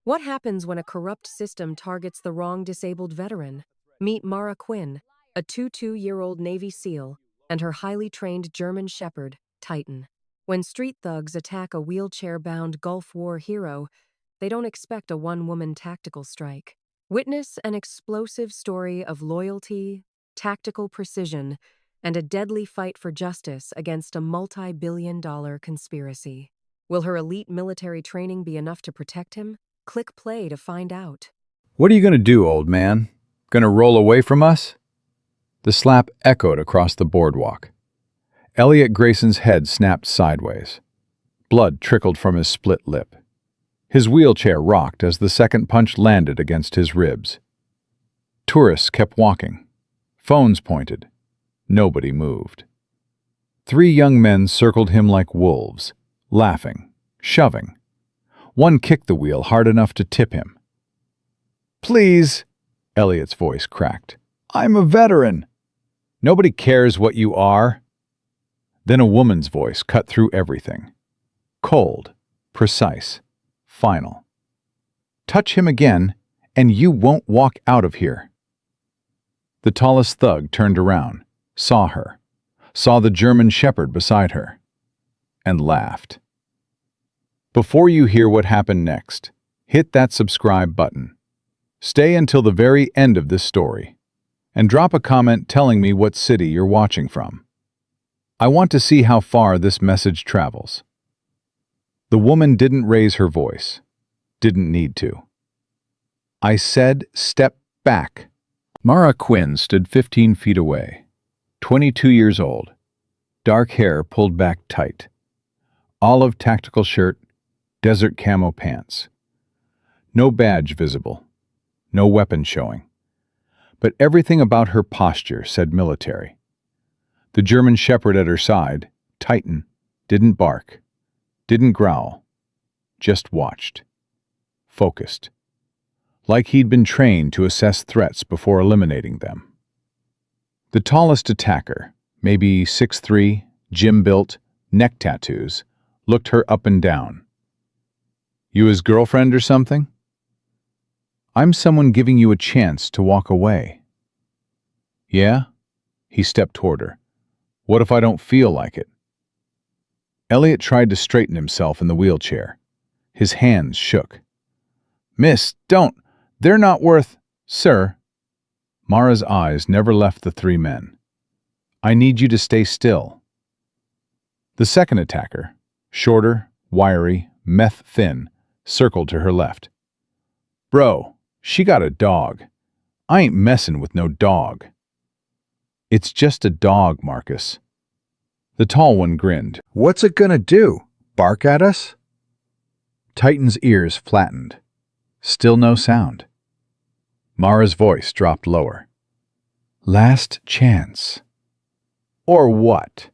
What happens when a corrupt system targets the wrong disabled veteran? Meet Mara Quinn, a 22-year-old Navy SEAL, and her highly trained German Shepherd, Titan. When street thugs attack a wheelchair-bound Gulf War hero, they don't expect a one-woman tactical strike. Witness an explosive story of loyalty, tactical precision, and a deadly fight for justice against a multi-billion-dollar conspiracy. Will her elite military training be enough to protect him? Click play to find out. What are you going to do, old man? Going to roll away from us? The slap echoed across the boardwalk. Elliot Grayson's head snapped sideways. Blood trickled from his split lip. His wheelchair rocked as the second punch landed against his ribs. Tourists kept walking. Phones pointed. Nobody moved. 3 young men circled him like wolves, laughing, shoving. One kicked the wheel hard enough to tip him. "Please," Elliot's voice cracked. "I'm a veteran." "Nobody cares what you are." Then a woman's voice cut through everything. Cold, precise, final. "Touch him again, and you won't walk out of here." The tallest thug turned around, saw her, saw the German Shepherd beside her, and laughed. Before you hear what happened next, hit that subscribe button. Stay until the very end of this story, and drop a comment telling me what city you're watching from. I want to see how far this message travels. The woman didn't raise her voice. Didn't need to. I said, "Step back." Mara Quinn stood 15 feet away, 22 years old, dark hair pulled back tight, olive tactical shirt, desert camo pants. No badge visible, no weapon showing, but everything about her posture said military. The German Shepherd at her side, Titan, didn't bark, didn't growl, just watched, focused, like he'd been trained to assess threats before eliminating them. The tallest attacker, maybe 6'3", gym-built, neck tattoos, looked her up and down. "You his girlfriend or something?" "I'm someone giving you a chance to walk away." "Yeah?" He stepped toward her. "What if I don't feel like it?" Elliot tried to straighten himself in the wheelchair. His hands shook. "Miss, don't! They're not worth—" "Sir." Mara's eyes never left the 3 men. "I need you to stay still." The second attacker, shorter, wiry, meth-thin, circled to her left. "Bro, she got a dog. I ain't messing with no dog." "It's just a dog, Marcus." The tall one grinned. "What's it gonna do? Bark at us?" Titan's ears flattened. Still no sound. Mara's voice dropped lower. "Last chance." "Or what?"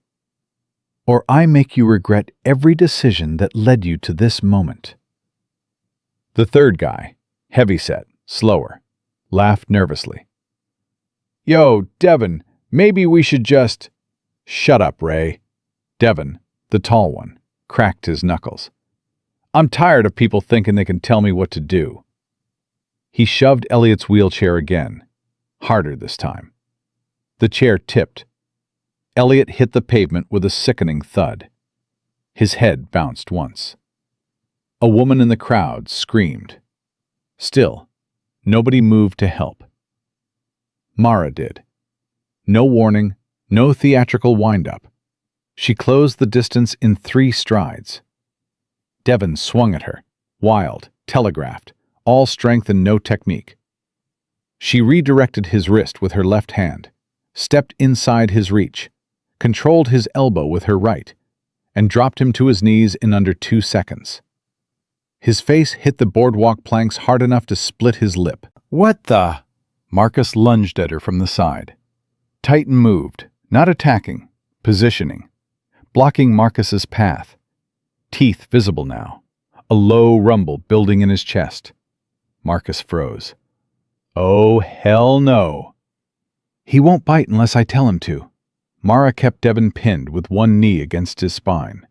"Or I make you regret every decision that led you to this moment." The third guy, heavyset, slower, laughed nervously. "Yo, Devin, maybe we should just—" "Shut up, Ray." Devin, the tall one, cracked his knuckles. "I'm tired of people thinking they can tell me what to do." He shoved Elliot's wheelchair again, harder this time. The chair tipped. Elliot hit the pavement with a sickening thud. His head bounced once. A woman in the crowd screamed. Still, nobody moved to help. Mara did. No warning, no theatrical wind-up. She closed the distance in 3 strides. Devin swung at her, wild, telegraphed, all strength and no technique. She redirected his wrist with her left hand, stepped inside his reach, controlled his elbow with her right, and dropped him to his knees in under 2 seconds. His face hit the boardwalk planks hard enough to split his lip. "What the—" Marcus lunged at her from the side. Titan moved, not attacking, positioning, blocking Marcus's path. Teeth visible now, a low rumble building in his chest. Marcus froze. "Oh, hell no." "He won't bite unless I tell him to." Mara kept Devin pinned with one knee against his spine.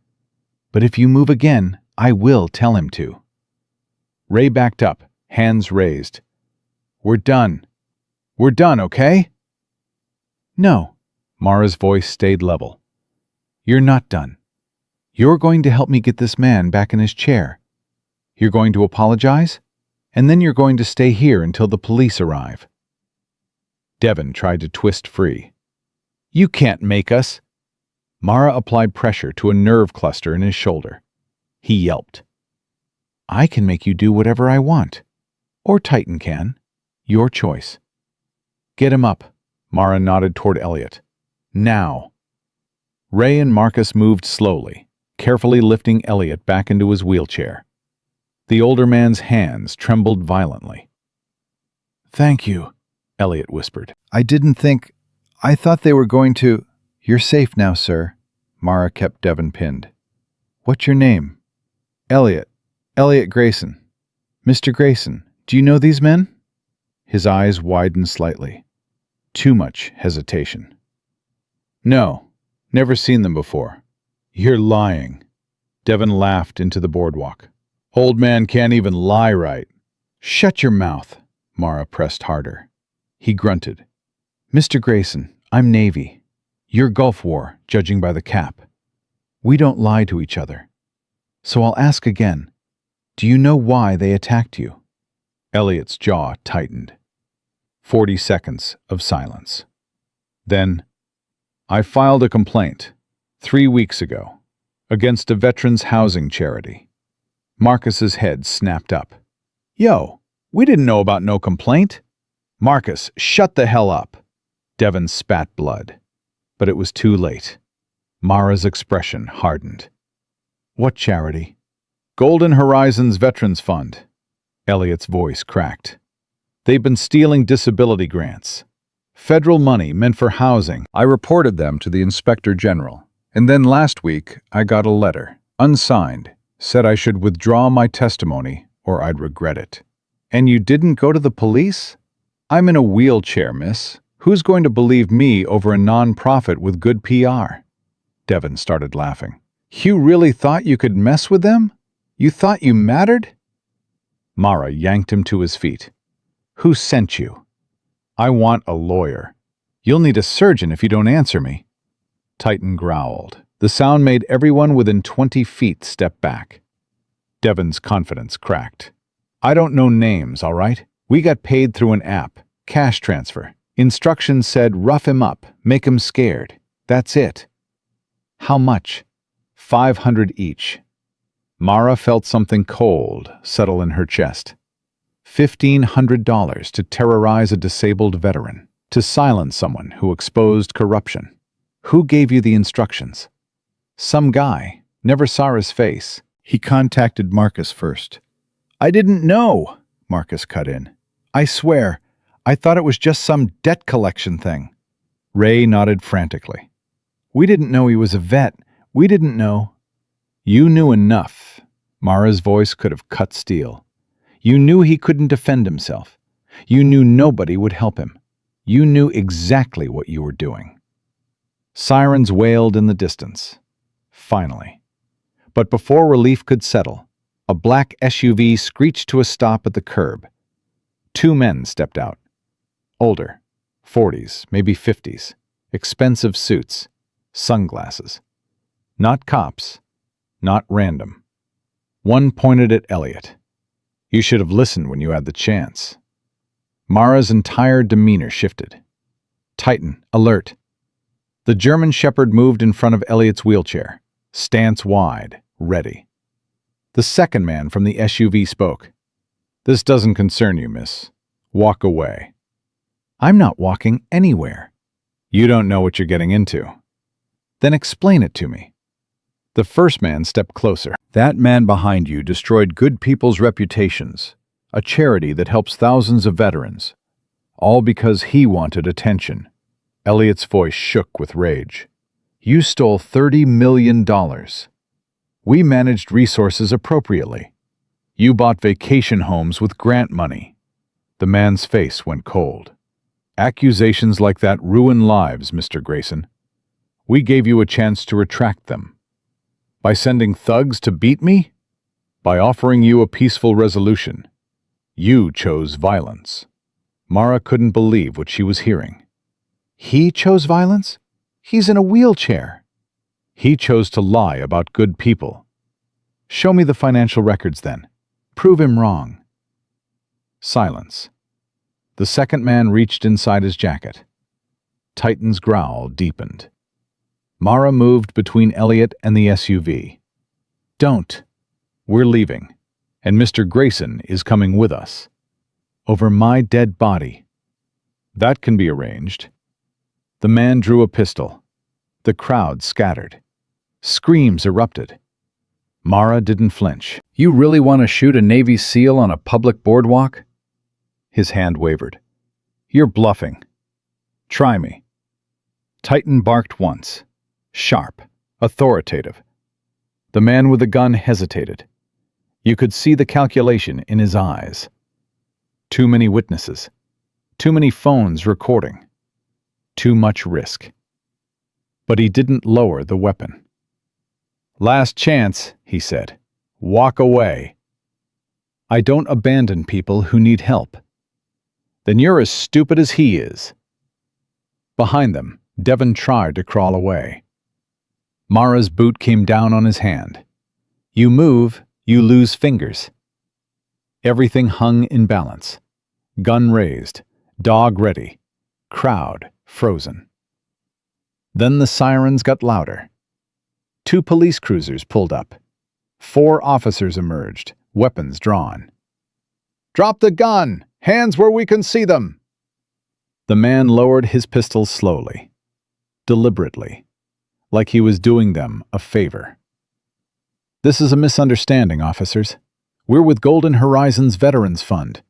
"But if you move again, I will tell him to." Ray backed up, hands raised. We're done. We're done, okay? No. Mara's voice stayed level. You're not done. You're going to help me get this man back in his chair. You're going to apologize, and then you're going to stay here until the police arrive. Devon tried to twist free. You can't make us. Mara applied pressure to a nerve cluster in his shoulder. He yelped. I can make you do whatever I want. Or Titan can. Your choice. Get him up. Mara nodded toward Elliot. Now. Ray and Marcus moved slowly, carefully lifting Elliot back into his wheelchair. The older man's hands trembled violently. Thank you, Elliot whispered. I thought they were going to... You're safe now, sir. Mara kept Devon pinned. What's your name? Elliot. Elliot Grayson. Mr. Grayson, do you know these men? His eyes widened slightly. Too much hesitation. No, never seen them before. You're lying. Devon laughed into the boardwalk. Old man can't even lie right. Shut your mouth, Mara pressed harder. He grunted. Mr. Grayson, I'm Navy. You're Gulf War, judging by the cap. We don't lie to each other. So I'll ask again. Do you know why they attacked you? Elliot's jaw tightened. 40 seconds of silence. Then, I filed a complaint 3 weeks ago against a veterans housing charity. Marcus's head snapped up. Yo, we didn't know about no complaint. Marcus, shut the hell up. Devon spat blood. But it was too late. Mara's expression hardened. What charity? Golden Horizons Veterans Fund. Elliot's voice cracked. They've been stealing disability grants. Federal money meant for housing. I reported them to the Inspector General. And then last week, I got a letter, unsigned, said I should withdraw my testimony or I'd regret it. And you didn't go to the police? I'm in a wheelchair, miss. Who's going to believe me over a non-profit with good PR? Devon started laughing. You really thought you could mess with them? You thought you mattered? Mara yanked him to his feet. Who sent you? I want a lawyer. You'll need a surgeon if you don't answer me. Titan growled. The sound made everyone within 20 feet step back. Devon's confidence cracked. I don't know names, all right? We got paid through an app. Cash transfer. Instructions said rough him up, make him scared. That's it. How much? 500 each. Mara felt something cold settle in her chest. $1,500 to terrorize a disabled veteran, to silence someone who exposed corruption. Who gave you the instructions? Some guy. Never saw his face. He contacted Marcus first. I didn't know, Marcus cut in. I swear, I thought it was just some debt collection thing. Ray nodded frantically. We didn't know he was a vet. We didn't know. You knew enough. Mara's voice could have cut steel. You knew he couldn't defend himself. You knew nobody would help him. You knew exactly what you were doing. Sirens wailed in the distance. Finally. But before relief could settle, a black SUV screeched to a stop at the curb. 2 men stepped out. Older, 40s, maybe 50s, expensive suits, sunglasses. Not cops, not random. One pointed at Elliot. You should have listened when you had the chance. Mara's entire demeanor shifted. Titan, alert. The German Shepherd moved in front of Elliot's wheelchair, stance wide, ready. The second man from the SUV spoke. This doesn't concern you, miss. Walk away. I'm not walking anywhere. You don't know what you're getting into. Then explain it to me. The first man stepped closer. That man behind you destroyed good people's reputations, a charity that helps thousands of veterans, all because he wanted attention. Elliot's voice shook with rage. You stole $30 million. We managed resources appropriately. You bought vacation homes with grant money. The man's face went cold. Accusations like that ruin lives, Mr. Grayson. We gave you a chance to retract them. By sending thugs to beat me? by offering you a peaceful resolution. You chose violence. Mara couldn't believe what she was hearing. He chose violence? He's in a wheelchair. He chose to lie about good people. Show me the financial records then. Prove him wrong. Silence. The second man reached inside his jacket. Titan's growl deepened. Mara moved between Elliot and the SUV. Don't. We're leaving, and Mr. Grayson is coming with us. Over my dead body. That can be arranged. The man drew a pistol. The crowd scattered. Screams erupted. Mara didn't flinch. You really want to shoot a Navy SEAL on a public boardwalk? His hand wavered. You're bluffing. Try me. Titan barked once. Sharp. Authoritative. The man with the gun hesitated. You could see the calculation in his eyes. Too many witnesses. Too many phones recording. Too much risk. But he didn't lower the weapon. Last chance, he said. Walk away. I don't abandon people who need help. Then you're as stupid as he is. Behind them, Devon tried to crawl away. Mara's boot came down on his hand. You move, you lose fingers. Everything hung in balance. Gun raised, dog ready, crowd frozen. Then the sirens got louder. 2 police cruisers pulled up. 4 officers emerged, weapons drawn. Drop the gun! Hands where we can see them! The man lowered his pistols slowly, deliberately, like he was doing them a favor. This is a misunderstanding, officers. We're with Golden Horizons Veterans Fund.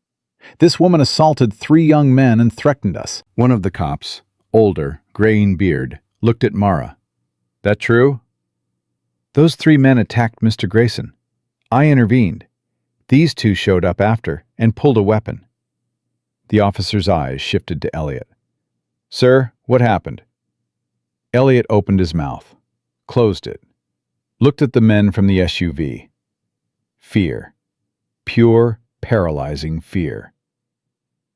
This woman assaulted 3 young men and threatened us. One of the cops, older, gray in beard, looked at Mara. That true? Those 3 men attacked Mr. Grayson. I intervened. These 2 showed up after and pulled a weapon. The officer's eyes shifted to Elliot. Sir, what happened? Elliot opened his mouth, closed it, looked at the men from the SUV. Fear. Pure, paralyzing fear.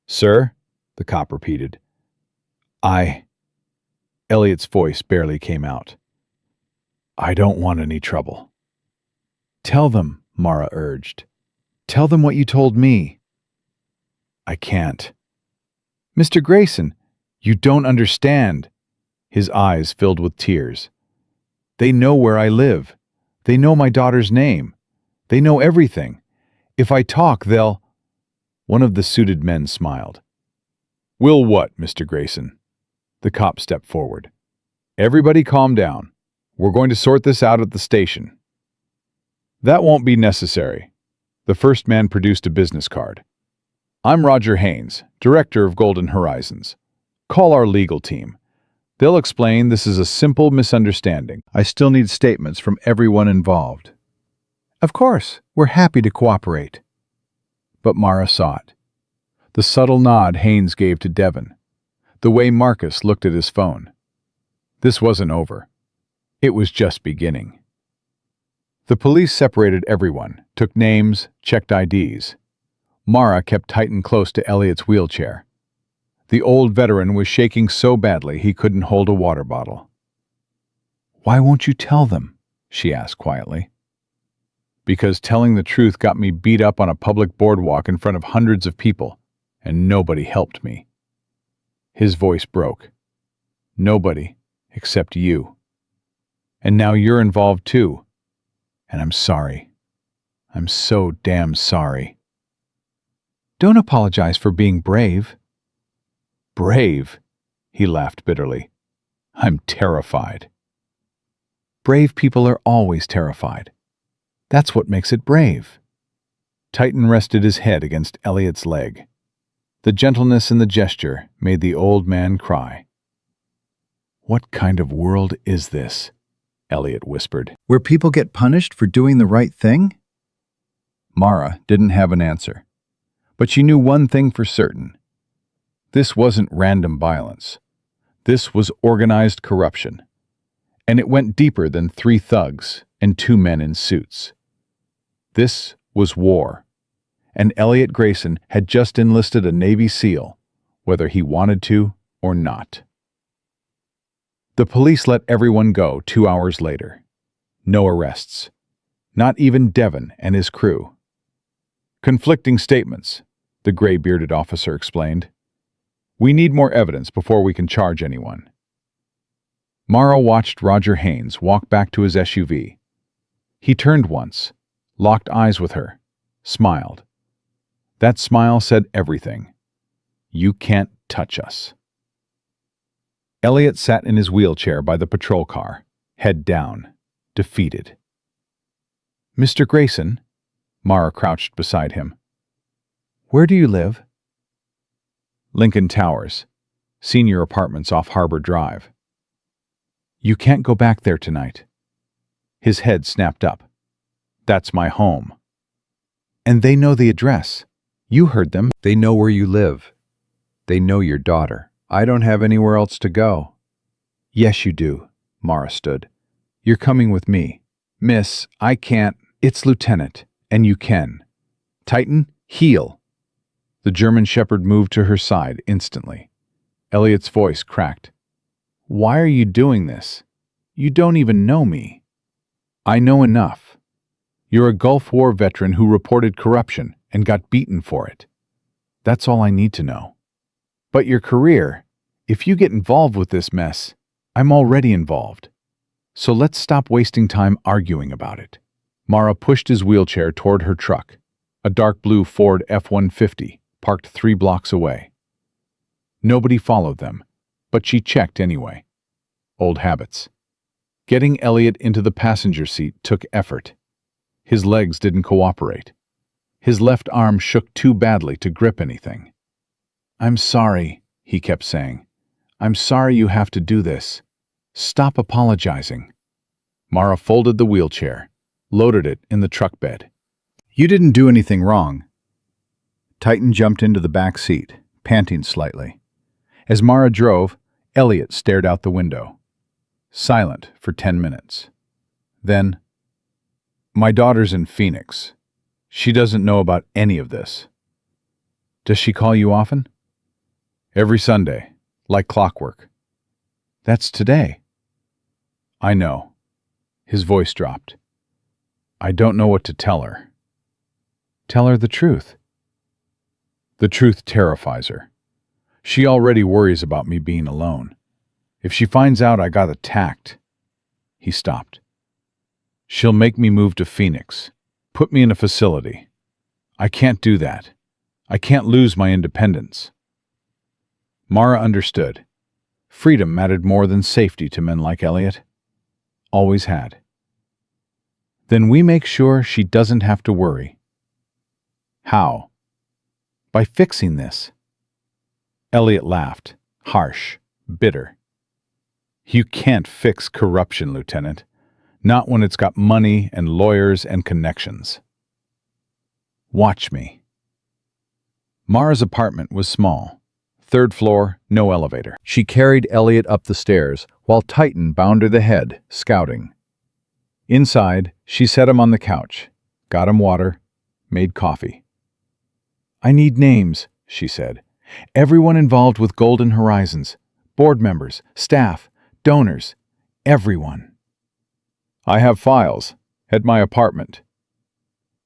Sir, the cop repeated. Elliot's voice barely came out. I don't want any trouble. Tell them, Mara urged. Tell them what you told me. I can't. Mr. Grayson, you don't understand. His eyes filled with tears. They know where I live. They know my daughter's name. They know everything. If I talk, they'll... One of the suited men smiled. Will what, Mr. Grayson? The cop stepped forward. Everybody calm down. We're going to sort this out at the station. That won't be necessary. The first man produced a business card. I'm Roger Haynes, director of Golden Horizons. Call our legal team. They'll explain this is a simple misunderstanding. I still need statements from everyone involved. Of course, we're happy to cooperate. But Mara saw it. The subtle nod Haynes gave to Devon. The way Marcus looked at his phone. This wasn't over. It was just beginning. The police separated everyone, took names, checked IDs. Mara kept Titan close to Elliot's wheelchair. The old veteran was shaking so badly he couldn't hold a water bottle. Why won't you tell them? She asked quietly. Because telling the truth got me beat up on a public boardwalk in front of hundreds of people, and nobody helped me. His voice broke. Nobody except you. And now you're involved too. And I'm sorry. I'm so damn sorry. Don't apologize for being brave. Brave? He laughed bitterly. I'm terrified. Brave people are always terrified. That's what makes it brave. Titan rested his head against Elliot's leg. The gentleness in the gesture made the old man cry. What kind of world is this? Elliot whispered. Where people get punished for doing the right thing? Mara didn't have an answer, but she knew one thing for certain. This wasn't random violence. This was organized corruption. And it went deeper than 3 thugs and 2 men in suits. This was war, and Elliot Grayson had just enlisted a Navy SEAL, whether he wanted to or not. The police let everyone go 2 hours later. No arrests. Not even Devon and his crew. Conflicting statements, the gray-bearded officer explained. We need more evidence before we can charge anyone. Mara watched Roger Haynes walk back to his SUV. He turned once, locked eyes with her, smiled. That smile said everything. You can't touch us. Elliot sat in his wheelchair by the patrol car, head down, defeated. Mr. Grayson, Mara crouched beside him. Where do you live? Lincoln Towers, senior apartments off Harbor Drive. You can't go back there tonight. His head snapped up. That's my home. And they know the address. You heard them. They know where you live. They know your daughter. I don't have anywhere else to go. Yes, you do, Mara stood. You're coming with me. Miss, I can't. It's Lieutenant, and you can. Titan, heel. The German Shepherd moved to her side instantly. Elliot's voice cracked. Why are you doing this? You don't even know me. I know enough. You're a Gulf War veteran who reported corruption and got beaten for it. That's all I need to know. But your career, if you get involved with this mess, I'm already involved. So let's stop wasting time arguing about it. Mara pushed his wheelchair toward her truck, a dark blue Ford F-150, parked 3 blocks away. Nobody followed them, but she checked anyway. Old habits. Getting Elliot into the passenger seat took effort. His legs didn't cooperate. His left arm shook too badly to grip anything. I'm sorry, he kept saying. I'm sorry you have to do this. Stop apologizing. Mara folded the wheelchair, loaded it in the truck bed. You didn't do anything wrong. Titan jumped into the back seat, panting slightly. As Mara drove, Elliot stared out the window. Silent for 10 minutes. Then, my daughter's in Phoenix. She doesn't know about any of this. Does she call you often? Every Sunday, like clockwork. That's today. I know. His voice dropped. I don't know what to tell her. Tell her the truth. The truth terrifies her. She already worries about me being alone. If she finds out I got attacked... He stopped. She'll make me move to Phoenix. Put me in a facility. I can't do that. I can't lose my independence. Mara understood. Freedom mattered more than safety to men like Elliot. Always had. Then we make sure she doesn't have to worry. How? By fixing this. Elliot laughed, harsh, bitter. You can't fix corruption, Lieutenant. Not when it's got money and lawyers and connections. Watch me. Mara's apartment was small. 3rd floor, no elevator. She carried Elliot up the stairs while Titan bounded ahead, scouting. Inside, she set him on the couch, got him water, made coffee. I need names, she said. Everyone involved with Golden Horizons. Board members, staff, donors, everyone. I have files at my apartment.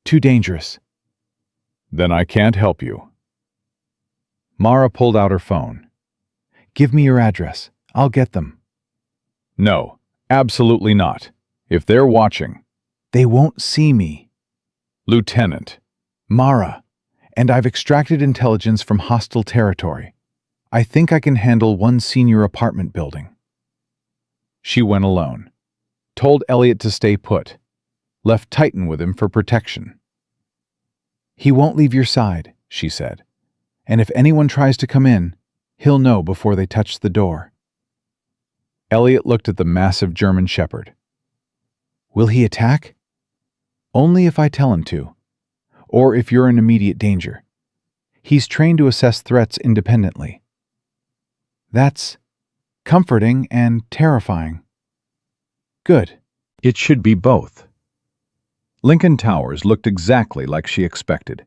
Too dangerous. Then I can't help you. Mara pulled out her phone. Give me your address. I'll get them. No, absolutely not. If they're watching... They won't see me. Lieutenant. Mara. And I've extracted intelligence from hostile territory. I think I can handle one senior apartment building. She went alone. Told Elliot to stay put. Left Titan with him for protection. He won't leave your side, she said. And if anyone tries to come in, he'll know before they touch the door. Elliot looked at the massive German Shepherd. Will he attack? Only if I tell him to, or if you're in immediate danger. He's trained to assess threats independently. That's comforting and terrifying. Good. It should be both. Lincoln Towers looked exactly like she expected.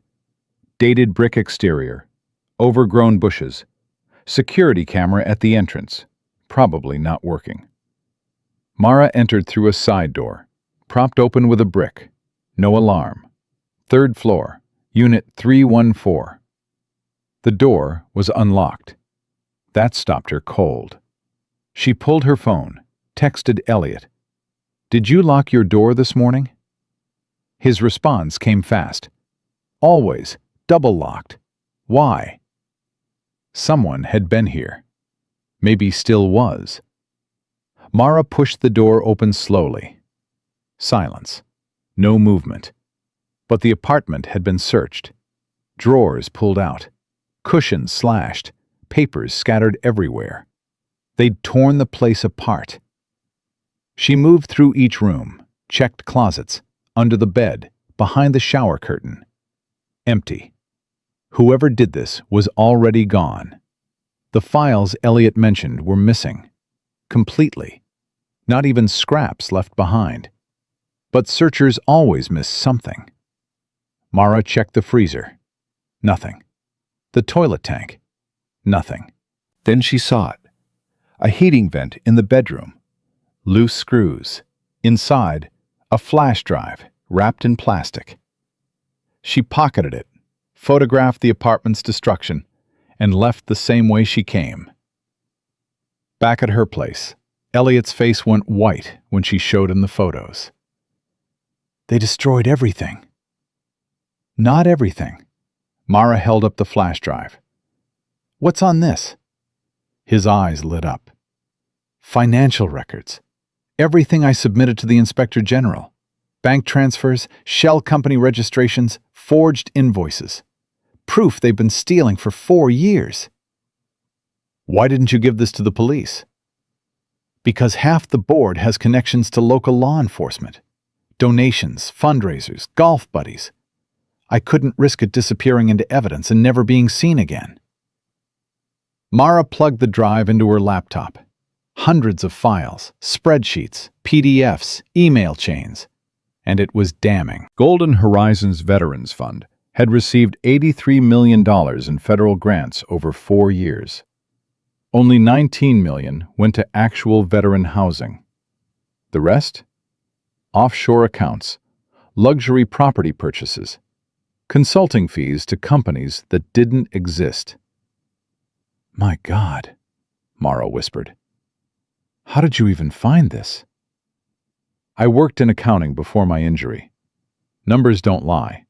Dated brick exterior, overgrown bushes, security camera at the entrance, probably not working. Mara entered through a side door, propped open with a brick. No alarm. Third floor, Unit 314. The door was unlocked. That stopped her cold. She pulled her phone, texted Elliot. "Did you lock your door this morning?" His response came fast. "Always, double locked. Why?" Someone had been here. Maybe still was. Mara pushed the door open slowly. Silence. No movement. But the apartment had been searched. Drawers pulled out. Cushions slashed. Papers scattered everywhere. They'd torn the place apart. She moved through each room, checked closets, under the bed, behind the shower curtain. Empty. Whoever did this was already gone. The files Elliot mentioned were missing. Completely. Not even scraps left behind. But searchers always miss something. Mara checked the freezer. Nothing. The toilet tank. Nothing. Then she saw it. A heating vent in the bedroom. Loose screws. Inside, a flash drive wrapped in plastic. She pocketed it, photographed the apartment's destruction, and left the same way she came. Back at her place, Elliot's face went white when she showed him the photos. "They destroyed everything." "Not everything." Mara held up the flash drive. "What's on this?" His eyes lit up. "Financial records. Everything I submitted to the Inspector General. Bank transfers, shell company registrations, forged invoices. Proof they've been stealing for 4 years." "Why didn't you give this to the police?" "Because half the board has connections to local law enforcement. Donations, fundraisers, golf buddies. I couldn't risk it disappearing into evidence and never being seen again." Mara plugged the drive into her laptop. Hundreds of files, spreadsheets, PDFs, email chains. And it was damning. Golden Horizons Veterans Fund had received $83 million in federal grants over 4 years. Only $19 million went to actual veteran housing. The rest? Offshore accounts, luxury property purchases, consulting fees to companies that didn't exist. "My God," Mara whispered. "How did you even find this?" "I worked in accounting before my injury. Numbers don't lie.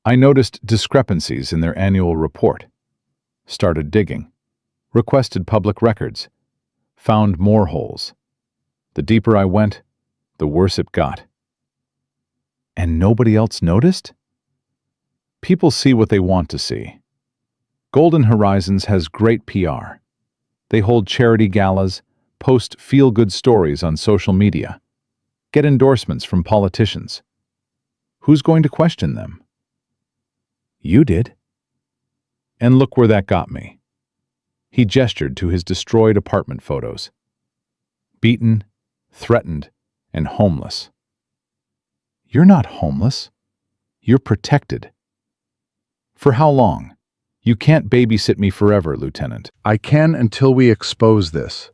I noticed discrepancies in their annual report. Started digging. Requested public records. Found more holes. The deeper I went, the worse it got." "And nobody else noticed?" "People see what they want to see. Golden Horizons has great PR. They hold charity galas, post feel-good stories on social media, get endorsements from politicians. Who's going to question them?" "You did." "And look where that got me." He gestured to his destroyed apartment photos. Beaten, threatened, and homeless. "You're not homeless. You're protected." "For how long? You can't babysit me forever, Lieutenant." "I can until we expose this."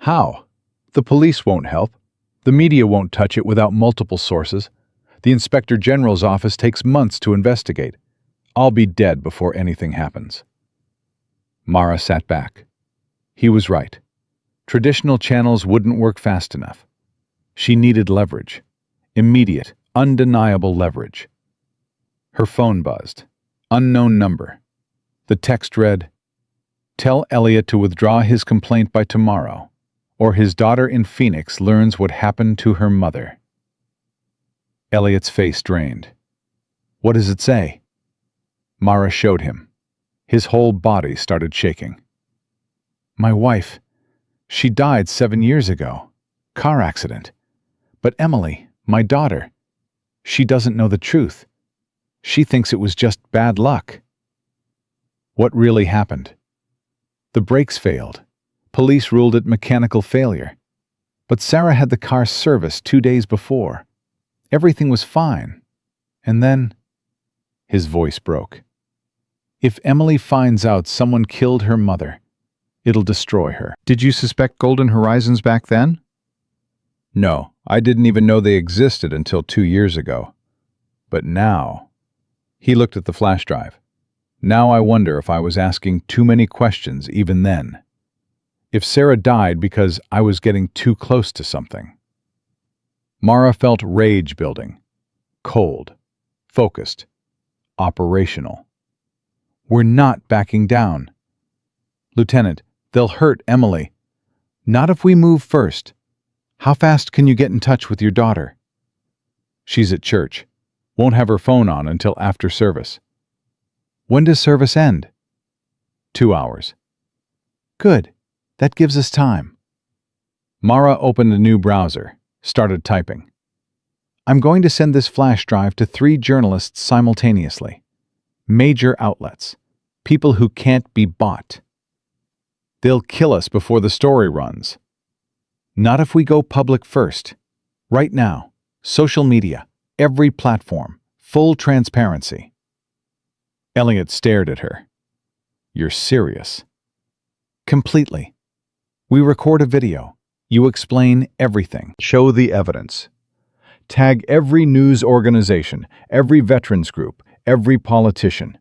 "How?" "The police won't help. The media won't touch it without multiple sources. The Inspector General's office takes months to investigate. I'll be dead before anything happens." Mara sat back. He was right. Traditional channels wouldn't work fast enough. She needed leverage. Immediate, undeniable leverage. Her phone buzzed. Unknown number. The text read, "Tell Elliot to withdraw his complaint by tomorrow, or his daughter in Phoenix learns what happened to her mother." Elliot's face drained. "What does it say?" Mara showed him. His whole body started shaking. "My wife. She died 7 years ago. Car accident. But Emily, my daughter, she doesn't know the truth. She thinks it was just bad luck." "What really happened?" "The brakes failed. Police ruled it mechanical failure. But Sarah had the car serviced 2 days before. Everything was fine. And then his voice broke. If Emily finds out someone killed her mother, it'll destroy her. Did you suspect Golden Horizons back then? No, I didn't even know they existed until 2 years ago. But now, he looked at the flash drive. Now I wonder if I was asking too many questions even then. If Sarah died because I was getting too close to something. Mara felt rage building. Cold. Focused. Operational. We're not backing down. Lieutenant, they'll hurt Emily. Not if we move first. How fast can you get in touch with your daughter? She's at church. Won't have her phone on until after service. When does service end? 2 hours. Good. That gives us time. Mara opened a new browser, started typing. I'm going to send this flash drive to 3 journalists simultaneously. Major outlets. People who can't be bought. They'll kill us before the story runs. Not if we go public first. Right now, social media, every platform, full transparency. Elliot stared at her. You're serious? Completely. We record a video. You explain everything. Show the evidence. Tag every news organization, every veterans group, every politician.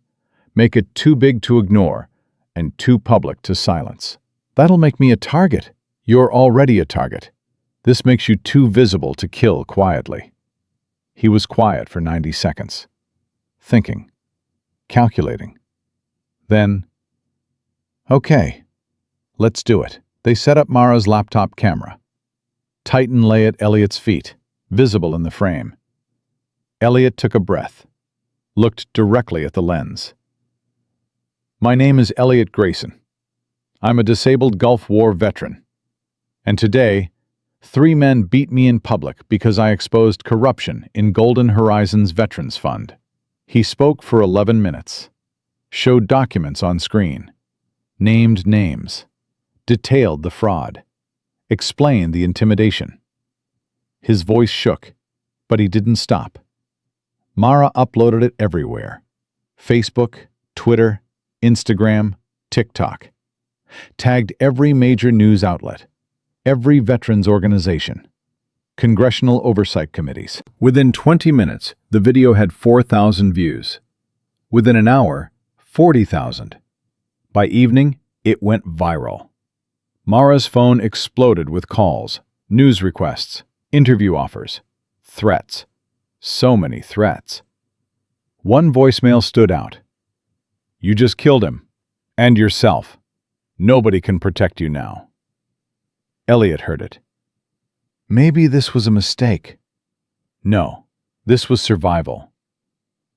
Make it too big to ignore and too public to silence. That'll make me a target. You're already a target. This makes you too visible to kill quietly. He was quiet for 90 seconds. Thinking. Calculating. Then, okay, let's do it. They set up Mara's laptop camera. Titan lay at Elliot's feet, visible in the frame. Elliot took a breath, looked directly at the lens. My name is Elliot Grayson. I'm a disabled Gulf War veteran. And today, 3 men beat me in public because I exposed corruption in Golden Horizons Veterans Fund. He spoke for 11 minutes, showed documents on screen, named names, detailed the fraud, explained the intimidation. His voice shook, but he didn't stop. Mara uploaded it everywhere. Facebook, Twitter, Instagram, TikTok. Tagged every major news outlet, every veterans organization, congressional oversight committees. Within 20 minutes, the video had 4,000 views. Within an hour, 40,000. By evening, it went viral. Mara's phone exploded with calls, news requests, interview offers, threats. So many threats. One voicemail stood out. You just killed him. And yourself. Nobody can protect you now. Elliot heard it. Maybe this was a mistake. No, this was survival.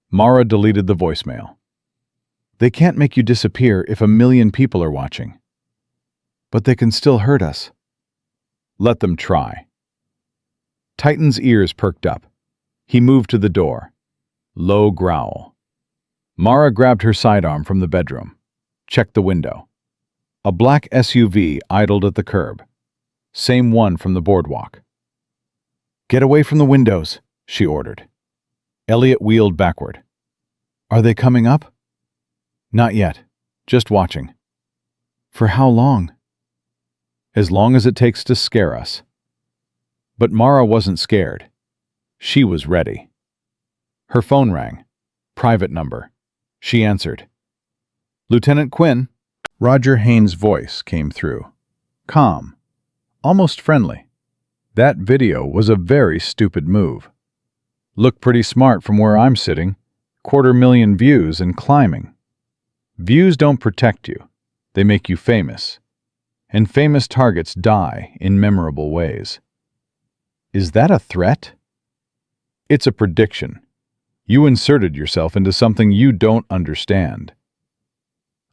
Mara deleted the voicemail. They can't make you disappear if 1 million people are watching. But they can still hurt us. Let them try. Titan's ears perked up. He moved to the door. Low growl. Mara grabbed her sidearm from the bedroom. Checked the window. A black SUV idled at the curb. Same one from the boardwalk. Get away from the windows, she ordered. Elliot wheeled backward. Are they coming up? Not yet. Just watching. For how long? As long as it takes to scare us. But Mara wasn't scared. She was ready. Her phone rang. Private number. She answered. Lieutenant Quinn. Roger Haynes' voice came through. Calm. Almost friendly. That video was a very stupid move. Looked pretty smart from where I'm sitting. 250,000 views and climbing. Views don't protect you. They make you famous. And famous targets die in memorable ways. Is that a threat? It's a prediction. You inserted yourself into something you don't understand.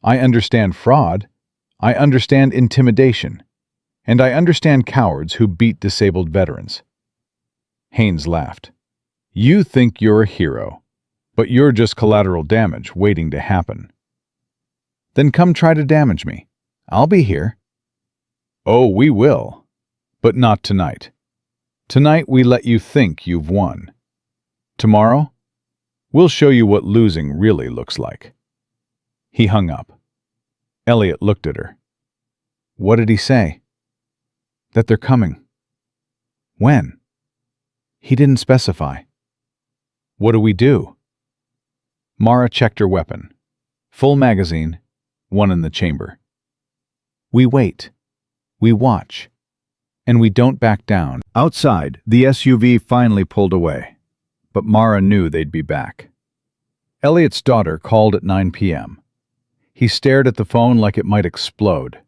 I understand fraud. I understand intimidation. And I understand cowards who beat disabled veterans. Haynes laughed. You think you're a hero, but you're just collateral damage waiting to happen. Then come try to damage me. I'll be here. Oh, we will. But not tonight. Tonight we let you think you've won. Tomorrow, we'll show you what losing really looks like." He hung up. Elliot looked at her. "What did he say?" "That they're coming." "When?" "He didn't specify." "What do we do?" Mara checked her weapon. Full magazine, one in the chamber. "We wait. We watch. And we don't back down." Outside, the SUV finally pulled away. But Mara knew they'd be back. Elliot's daughter called at 9 p.m. He stared at the phone like it might explode.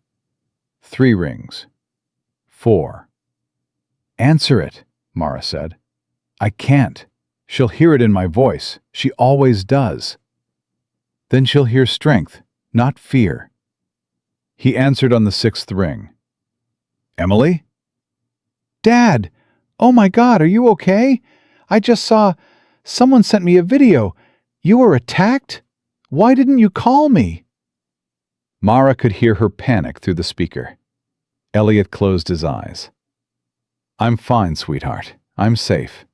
3 rings. 4. "Answer it," Mara said. "I can't. She'll hear it in my voice. She always does." "Then she'll hear strength, not fear." He answered on the 6th ring. "Emily?" "Dad! Oh my God, are you okay? I just saw... Someone sent me a video. You were attacked? Why didn't you call me?" Mara could hear her panic through the speaker. Elliot closed his eyes. "I'm fine, sweetheart. I'm safe."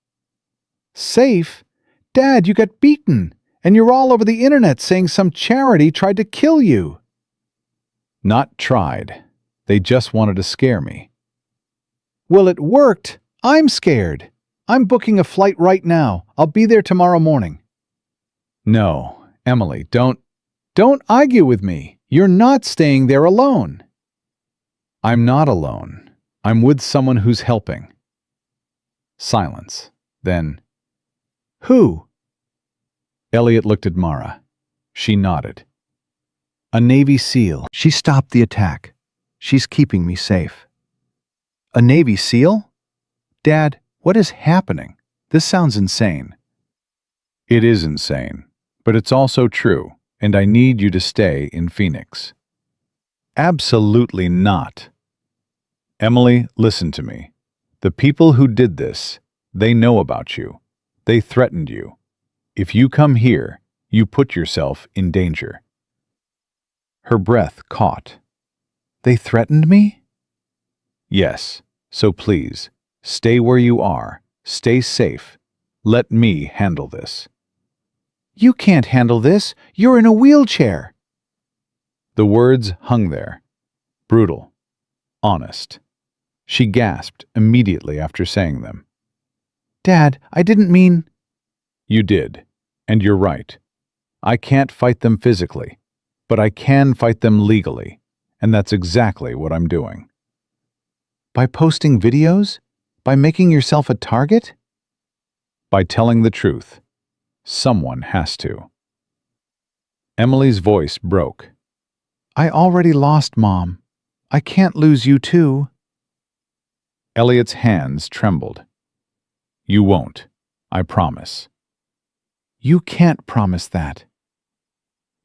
"Safe? Dad, you got beaten, and you're all over the internet saying some charity tried to kill you." "Not tried. They just wanted to scare me." "Well, it worked. I'm scared. I'm booking a flight right now. I'll be there tomorrow morning." "No, Emily, don't argue with me. You're not staying there alone." "I'm not alone. I'm with someone who's helping." Silence. Then, "Who?" Elliot looked at Mara. She nodded. "A Navy SEAL. She stopped the attack. She's keeping me safe." "A Navy SEAL? Dad, what is happening? This sounds insane." "It is insane, but it's also true, and I need you to stay in Phoenix." "Absolutely not." "Emily, listen to me. The people who did this, they know about you. They threatened you. If you come here, you put yourself in danger." Her breath caught. "They threatened me?" "Yes, so please, stay where you are. Stay safe. Let me handle this." "You can't handle this. You're in a wheelchair." The words hung there. Brutal. Honest. She gasped immediately after saying them. "Dad, I didn't mean—" "You did, and you're right. I can't fight them physically, but I can fight them legally, and that's exactly what I'm doing." "By posting videos? By making yourself a target?" "By telling the truth. Someone has to." Emily's voice broke. "I already lost Mom. I can't lose you too." Elliot's hands trembled. "You won't. I promise." "You can't promise that."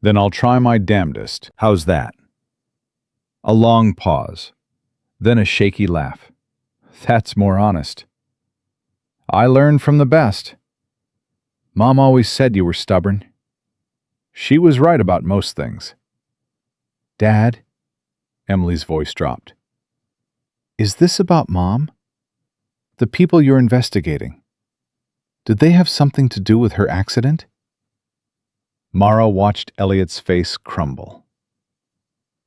"Then I'll try my damnedest. How's that?" A long pause, then a shaky laugh. "That's more honest." "I learned from the best. Mom always said you were stubborn. She was right about most things." "Dad?" Emily's voice dropped. "Is this about Mom? The people you're investigating? Did they have something to do with her accident?" Mara watched Elliot's face crumble.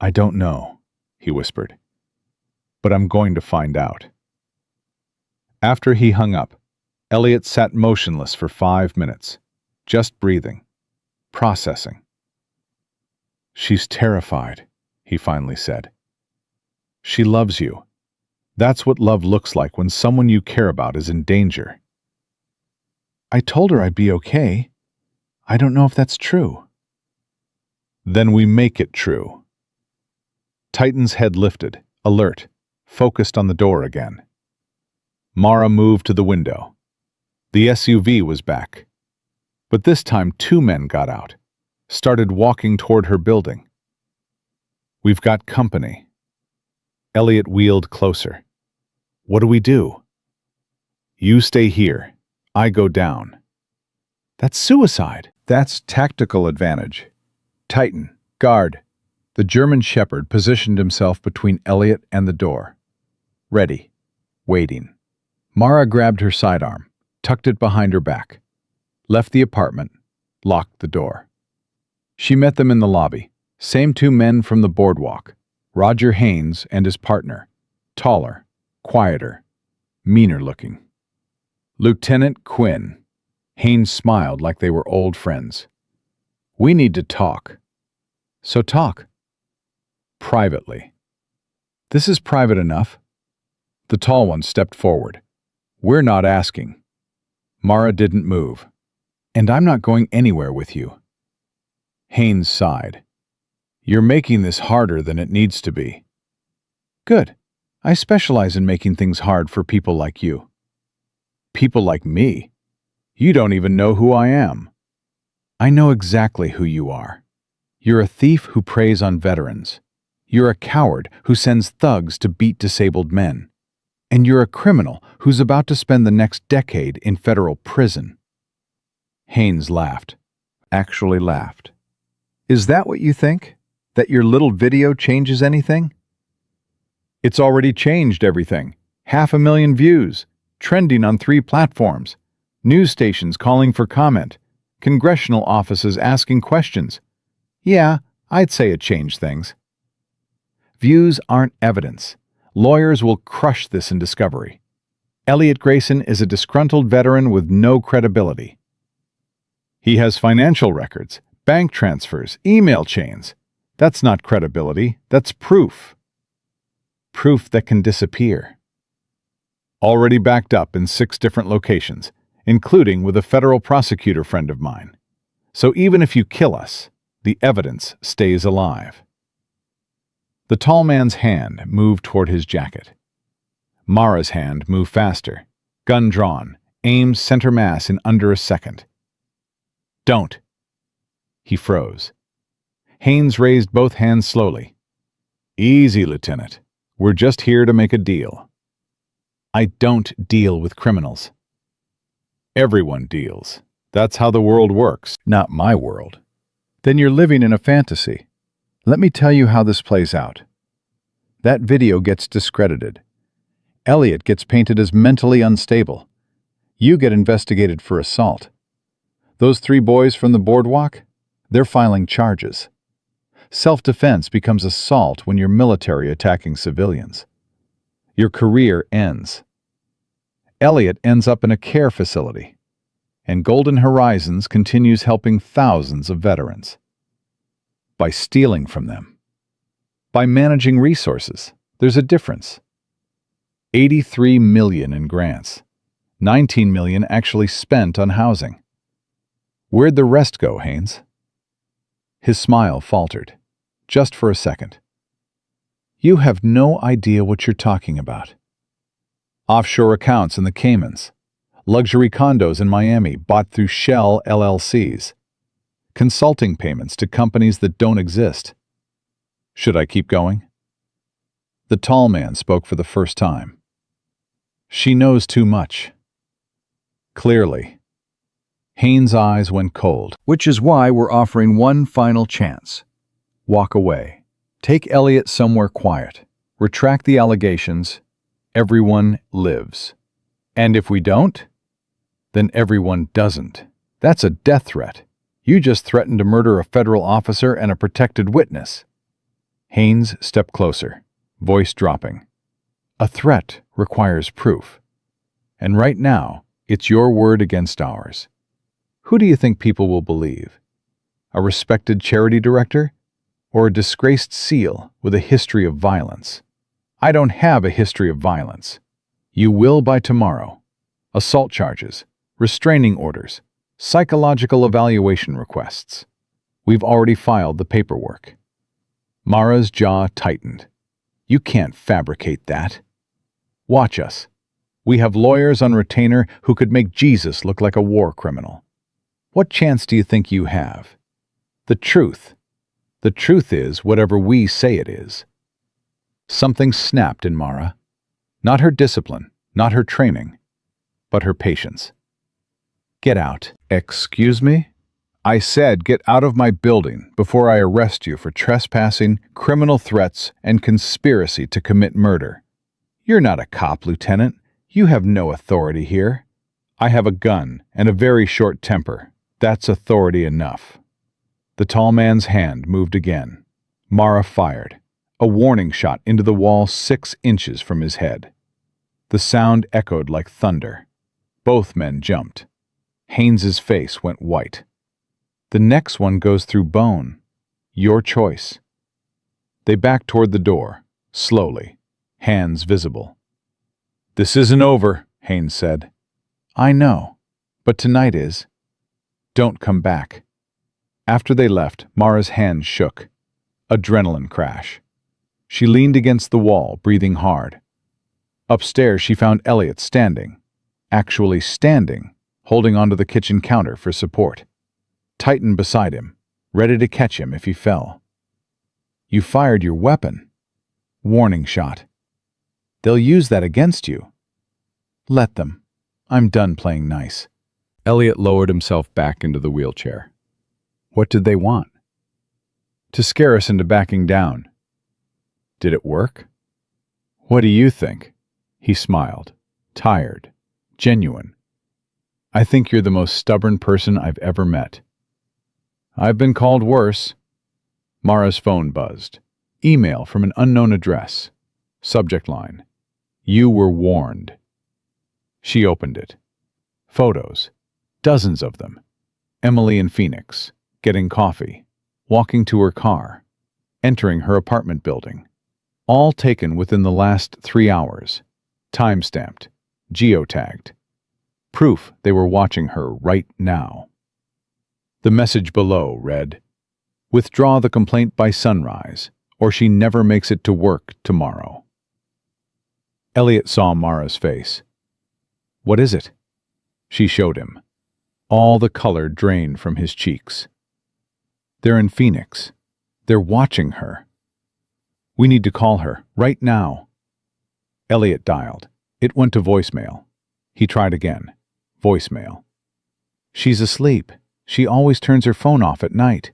"I don't know," he whispered. "But I'm going to find out." After he hung up, Elliot sat motionless for 5 minutes, just breathing, processing. "She's terrified," he finally said. "She loves you. That's what love looks like when someone you care about is in danger." "I told her I'd be okay. I don't know if that's true." "Then we make it true." Titan's head lifted, alert, focused on the door again. Mara moved to the window. The SUV was back. But this time 2 men got out, started walking toward her building. "We've got company." Elliot wheeled closer. "What do we do?" "You stay here. I go down." "That's suicide." "That's tactical advantage." "Titan, guard." The German shepherd positioned himself between Elliot and the door. Ready. Waiting. Mara grabbed her sidearm, tucked it behind her back. left the apartment, locked the door. She met them in the lobby. Same two men from the boardwalk, Roger Haynes and his partner, taller, quieter, meaner looking. Lieutenant Quinn. Haynes smiled like they were old friends. We need to talk. So talk. Privately. This is private enough. The tall one stepped forward. We're not asking. Mara didn't move. And I'm not going anywhere with you. Haynes sighed. You're making this harder than it needs to be. Good. I specialize in making things hard for people like you. People like me? You don't even know who I am. I know exactly who you are. You're a thief who preys on veterans. You're a coward who sends thugs to beat disabled men. And you're a criminal who's about to spend the next decade in federal prison. Haynes laughed. Actually laughed. Is that what you think? That your little video changes anything? It's already changed everything. 500,000 views, trending on 3 platforms, news stations calling for comment, congressional offices asking questions. Yeah, I'd say it changed things. Views aren't evidence. Lawyers will crush this in discovery. Elliot Grayson is a disgruntled veteran with no credibility. He has financial records, bank transfers, email chains. That's not credibility, that's proof. Proof that can disappear. Already backed up in 6 different locations, including with a federal prosecutor friend of mine. So even if you kill us, the evidence stays alive. The tall man's hand moved toward his jacket. Mara's hand moved faster, gun drawn, aimed center mass in under a second. Don't. He froze. Haynes raised both hands slowly. Easy, Lieutenant. We're just here to make a deal. I don't deal with criminals. Everyone deals. That's how the world works, not my world. Then you're living in a fantasy. Let me tell you how this plays out. That video gets discredited. Elliot gets painted as mentally unstable. You get investigated for assault. Those 3 boys from the boardwalk, they're filing charges. Self-defense becomes assault when you're military attacking civilians. Your career ends. Elliot ends up in a care facility, and Golden Horizons continues helping thousands of veterans. By stealing from them. By managing resources, there's a difference. 83 million in grants. 19 million actually spent on housing. Where'd the rest go, Haynes? His smile faltered, just for a second. You have no idea what you're talking about. Offshore accounts in the Caymans, luxury condos in Miami bought through Shell LLCs, consulting payments to companies that don't exist. Should I keep going? The tall man spoke for the first time. She knows too much. Clearly. Haynes' eyes went cold. Which is why we're offering one final chance. Walk away. Take Elliot somewhere quiet. Retract the allegations. Everyone lives. And if we don't, then everyone doesn't. That's a death threat. You just threatened to murder a federal officer and a protected witness. Haynes stepped closer, voice dropping. A threat requires proof. And right now, it's your word against ours. Who do you think people will believe? A respected charity director? Or a disgraced SEAL with a history of violence? I don't have a history of violence. You will by tomorrow. Assault charges, restraining orders, psychological evaluation requests. We've already filed the paperwork. Mara's jaw tightened. You can't fabricate that. Watch us. We have lawyers on retainer who could make Jesus look like a war criminal. What chance do you think you have? The truth. The truth is whatever we say it is. Something snapped in Mara. Not her discipline, not her training, but her patience. Get out. Excuse me? I said get out of my building before I arrest you for trespassing, criminal threats, and conspiracy to commit murder. You're not a cop, Lieutenant. You have no authority here. I have a gun and a very short temper. That's authority enough. The tall man's hand moved again. Mara fired. A warning shot into the wall 6 inches from his head. The sound echoed like thunder. Both men jumped. Haynes's face went white. The next one goes through bone. Your choice. They backed toward the door, slowly, hands visible. This isn't over, Haynes said. I know, but tonight is. Don't come back. After they left, Mara's hands shook. Adrenaline crash. She leaned against the wall, breathing hard. Upstairs, she found Elliot standing, actually standing, holding onto the kitchen counter for support. Titan beside him, ready to catch him if he fell. You fired your weapon. Warning shot. They'll use that against you. Let them. I'm done playing nice. Elliot lowered himself back into the wheelchair. What did they want? To scare us into backing down. Did it work? What do you think? He smiled, tired, genuine. I think you're the most stubborn person I've ever met. I've been called worse. Mara's phone buzzed. Email from an unknown address. Subject line. You were warned. She opened it. Photos. Dozens of them. Emily in Phoenix, getting coffee, walking to her car, entering her apartment building. All taken within the last 3 hours. Time-stamped. Geotagged. Proof they were watching her right now. The message below read, withdraw the complaint by sunrise, or she never makes it to work tomorrow. Elliot saw Mara's face. What is it? She showed him. All the color drained from his cheeks. They're in Phoenix. They're watching her. We need to call her, right now. Elliot dialed. It went to voicemail. He tried again. Voicemail. She's asleep. She always turns her phone off at night.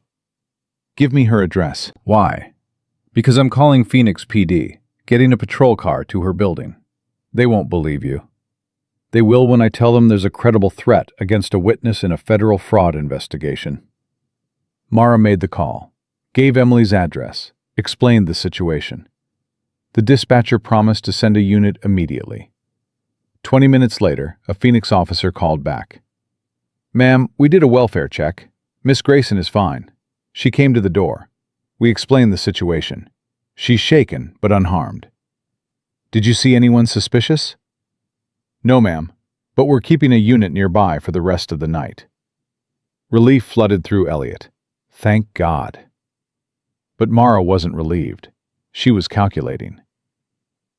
Give me her address. Why? Because I'm calling Phoenix PD, getting a patrol car to her building. They won't believe you. They will when I tell them there's a credible threat against a witness in a federal fraud investigation. Mara made the call, gave Emily's address, explained the situation. The dispatcher promised to send a unit immediately. 20 minutes later, a Phoenix officer called back. Ma'am, we did a welfare check. Miss Grayson is fine. She came to the door. We explained the situation. She's shaken, but unharmed. Did you see anyone suspicious? No, ma'am, but we're keeping a unit nearby for the rest of the night. Relief flooded through Elliot. Thank God. But Mara wasn't relieved. She was calculating.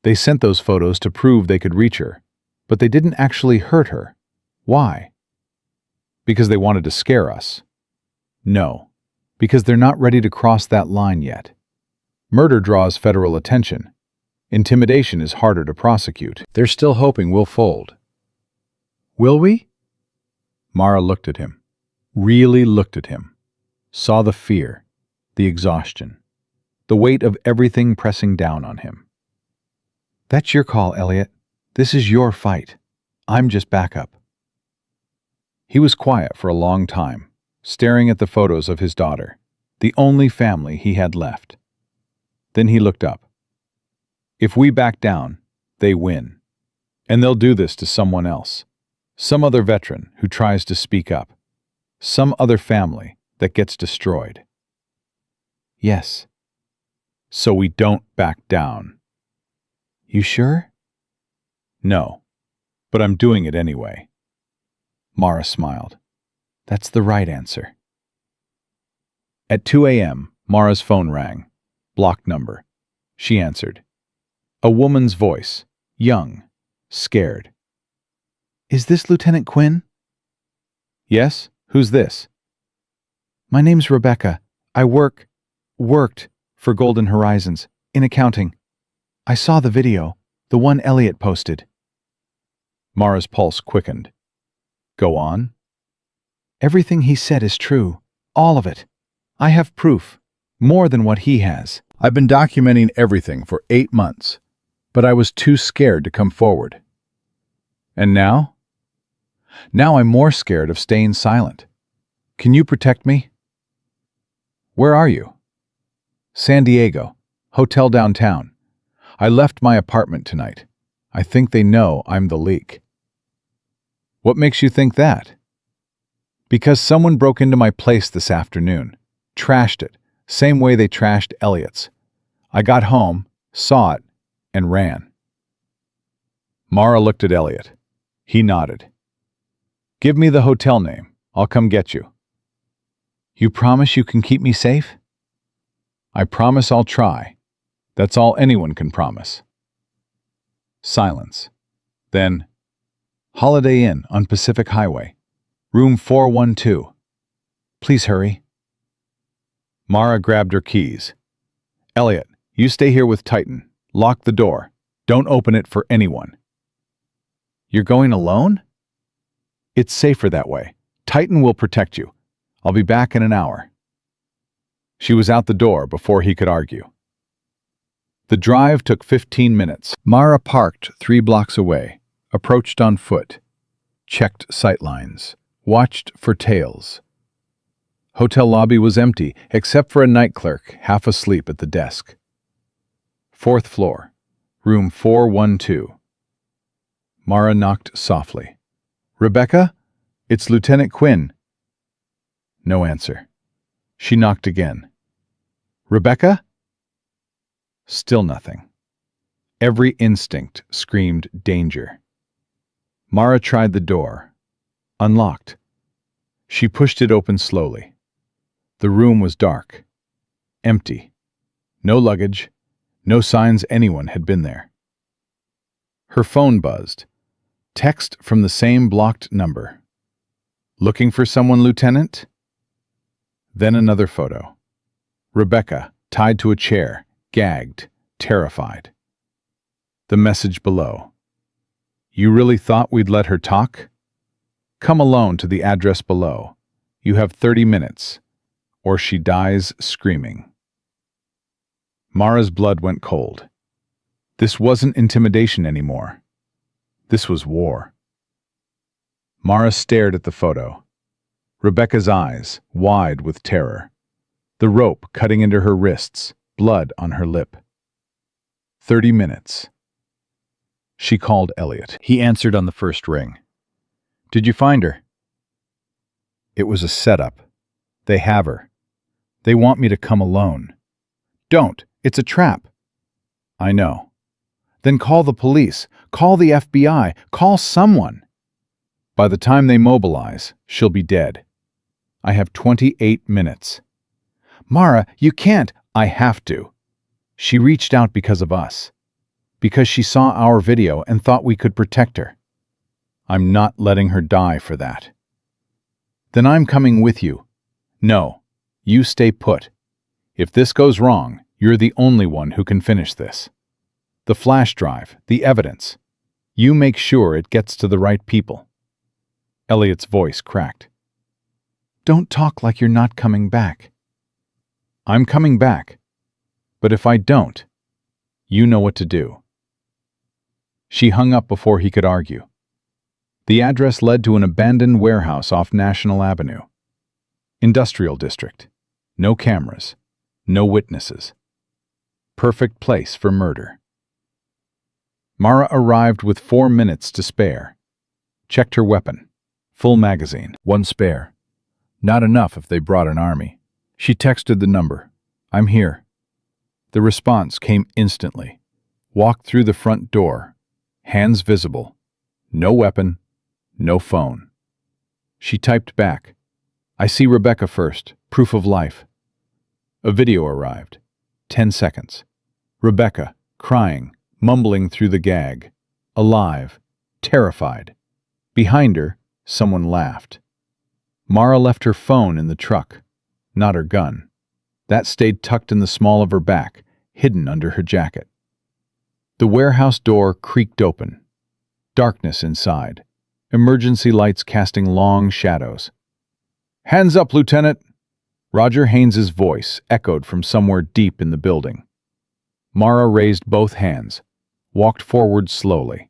They sent those photos to prove they could reach her, but they didn't actually hurt her. Why? Because they wanted to scare us. No, because they're not ready to cross that line yet. Murder draws federal attention. Intimidation is harder to prosecute. They're still hoping we'll fold. Will we? Mara looked at him. Really looked at him. Saw the fear, the exhaustion, the weight of everything pressing down on him. That's your call, Elliot. This is your fight. I'm just backup. He was quiet for a long time, staring at the photos of his daughter, the only family he had left. Then he looked up. If we back down, they win. And they'll do this to someone else. Some other veteran who tries to speak up. Some other family that gets destroyed. Yes. So we don't back down. You sure? No, but I'm doing it anyway. Mara smiled. That's the right answer. At 2 a.m., Mara's phone rang. Blocked number. She answered. A woman's voice, young, scared. Is this Lieutenant Quinn? Yes, who's this? My name's Rebecca. I worked for Golden Horizons, in accounting. I saw the video, the one Elliot posted. Mara's pulse quickened. Go on. Everything he said is true, all of it. I have proof, more than what he has. I've been documenting everything for 8 months, but I was too scared to come forward. And now? Now I'm more scared of staying silent. Can you protect me? Where are you? San Diego, hotel downtown. I left my apartment tonight. I think they know I'm the leak. What makes you think that? Because someone broke into my place this afternoon, trashed it, same way they trashed Elliot's. I got home, saw it, and ran. Mara looked at Elliot. He nodded. Give me the hotel name. I'll come get you. You promise you can keep me safe? I promise I'll try. That's all anyone can promise. Silence. Then, Holiday Inn on Pacific Highway, room 412. Please hurry. Mara grabbed her keys. Elliot, you stay here with Titan. Lock the door. Don't open it for anyone. You're going alone? It's safer that way. Titan will protect you. I'll be back in an hour. She was out the door before he could argue. The drive took 15 minutes. Mara parked 3 blocks away, approached on foot, checked sightlines, watched for tails. Hotel lobby was empty, except for a night clerk, half asleep at the desk. 4th floor, room 412. Mara knocked softly. Rebecca? It's Lieutenant Quinn. No answer. She knocked again. Rebecca? Still nothing. Every instinct screamed danger. Mara tried the door. Unlocked. She pushed it open slowly. The room was dark. Empty. No luggage. No signs anyone had been there. Her phone buzzed. Text from the same blocked number. Looking for someone, Lieutenant? Then another photo. Rebecca, tied to a chair, gagged, terrified. The message below. You really thought we'd let her talk? Come alone to the address below. You have 30 minutes, or she dies screaming. Mara's blood went cold. This wasn't intimidation anymore. This was war. Mara stared at the photo. Rebecca's eyes, wide with terror. The rope cutting into her wrists, blood on her lip. 30 minutes. She called Elliot. He answered on the first ring. Did you find her? It was a setup. They have her. They want me to come alone. Don't. It's a trap. I know. Then call the police. Call the FBI. Call someone. By the time they mobilize, she'll be dead. I have 28 minutes. Mara, you can't. I have to. She reached out because of us. Because she saw our video and thought we could protect her. I'm not letting her die for that. Then I'm coming with you. No, you stay put. If this goes wrong, you're the only one who can finish this. The flash drive, the evidence. You make sure it gets to the right people. Elliot's voice cracked. Don't talk like you're not coming back. I'm coming back. But if I don't, you know what to do. She hung up before he could argue. The address led to an abandoned warehouse off National Avenue. Industrial district. No cameras. No witnesses. Perfect place for murder. Mara arrived with 4 minutes to spare. Checked her weapon. Full magazine. 1 spare. Not enough if they brought an army. She texted the number. I'm here. The response came instantly. Walked through the front door. Hands visible. No weapon. No phone. She typed back. I see Rebecca first. Proof of life. A video arrived. 10 seconds. Rebecca, crying, mumbling through the gag. Alive. Terrified. Behind her, someone laughed. Mara left her phone in the truck. Not her gun. That stayed tucked in the small of her back, hidden under her jacket. The warehouse door creaked open. Darkness inside. Emergency lights casting long shadows. Hands up, Lieutenant! Roger Haynes's voice echoed from somewhere deep in the building. Mara raised both hands, walked forward slowly.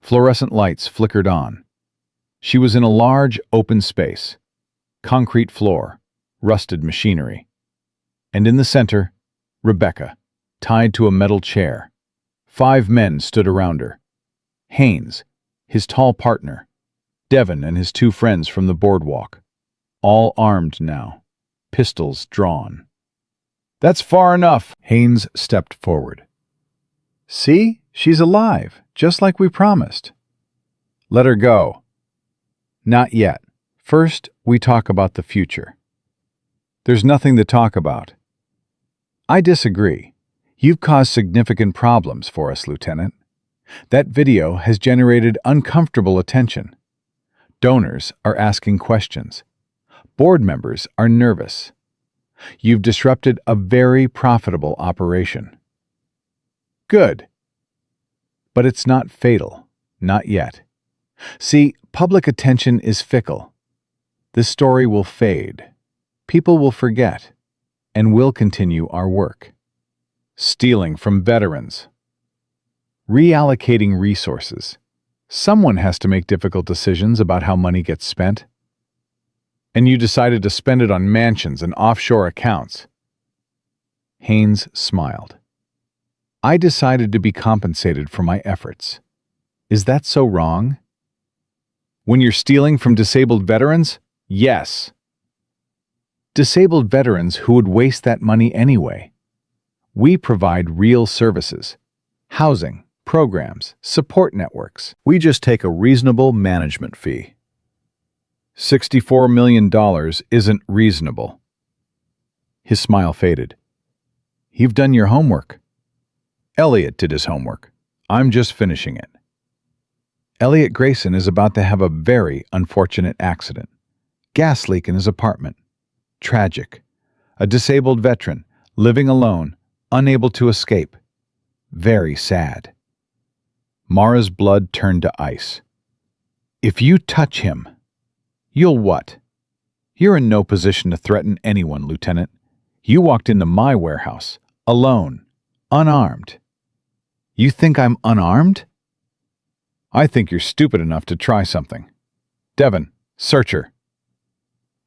Fluorescent lights flickered on. She was in a large, open space. Concrete floor, rusted machinery. And in the center, Rebecca, tied to a metal chair. 5 men stood around her. Haynes, his tall partner, Devon and his 2 friends from the boardwalk, all armed now, pistols drawn. "That's far enough," Haynes stepped forward. "See? She's alive, just like we promised." "Let her go." "Not yet. First, we talk about the future." "There's nothing to talk about." "I disagree. You've caused significant problems for us, Lieutenant. That video has generated uncomfortable attention. Donors are asking questions. Board members are nervous. You've disrupted a very profitable operation." "Good. But it's not fatal. Not yet. See, public attention is fickle. This story will fade. People will forget. And we'll continue our work. Stealing from veterans. Reallocating resources. Someone has to make difficult decisions about how money gets spent. And you decided to spend it on mansions and offshore accounts." Haynes smiled. "I decided to be compensated for my efforts. Is that so wrong?" "When you're stealing from disabled veterans? Yes." "Disabled veterans who would waste that money anyway. We provide real services, housing, programs, support networks. We just take a reasonable management fee." $64 million isn't reasonable. His smile faded. "You've done your homework." "Elliot did his homework. I'm just finishing it." "Elliot Grayson is about to have a very unfortunate accident. Gas leak in his apartment. Tragic. A disabled veteran, living alone, unable to escape. Very sad." Mara's blood turned to ice. "If you touch him, you'll what? You're in no position to threaten anyone, Lieutenant. You walked into my warehouse, alone, unarmed. You think I'm unarmed?" "I think you're stupid enough to try something. Devon, search her."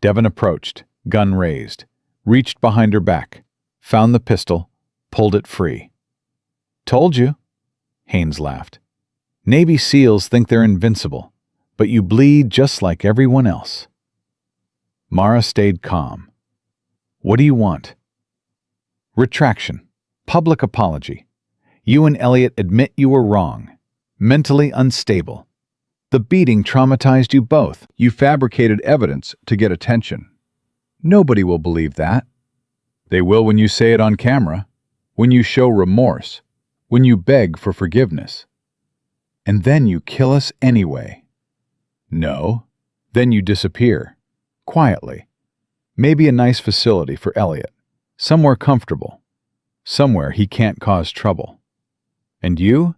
Devon approached, gun raised, reached behind her back, found the pistol, pulled it free. "Told you," Haynes laughed. "Navy SEALs think they're invincible, but you bleed just like everyone else." Mara stayed calm. "What do you want?" "Retraction. Public apology. You and Elliot admit you were wrong. Mentally unstable. The beating traumatized you both. You fabricated evidence to get attention. Nobody will believe that." "They will when you say it on camera, when you show remorse, when you beg for forgiveness." "And then you kill us anyway." "No. Then you disappear. Quietly. Maybe a nice facility for Elliot. Somewhere comfortable. Somewhere he can't cause trouble. And you?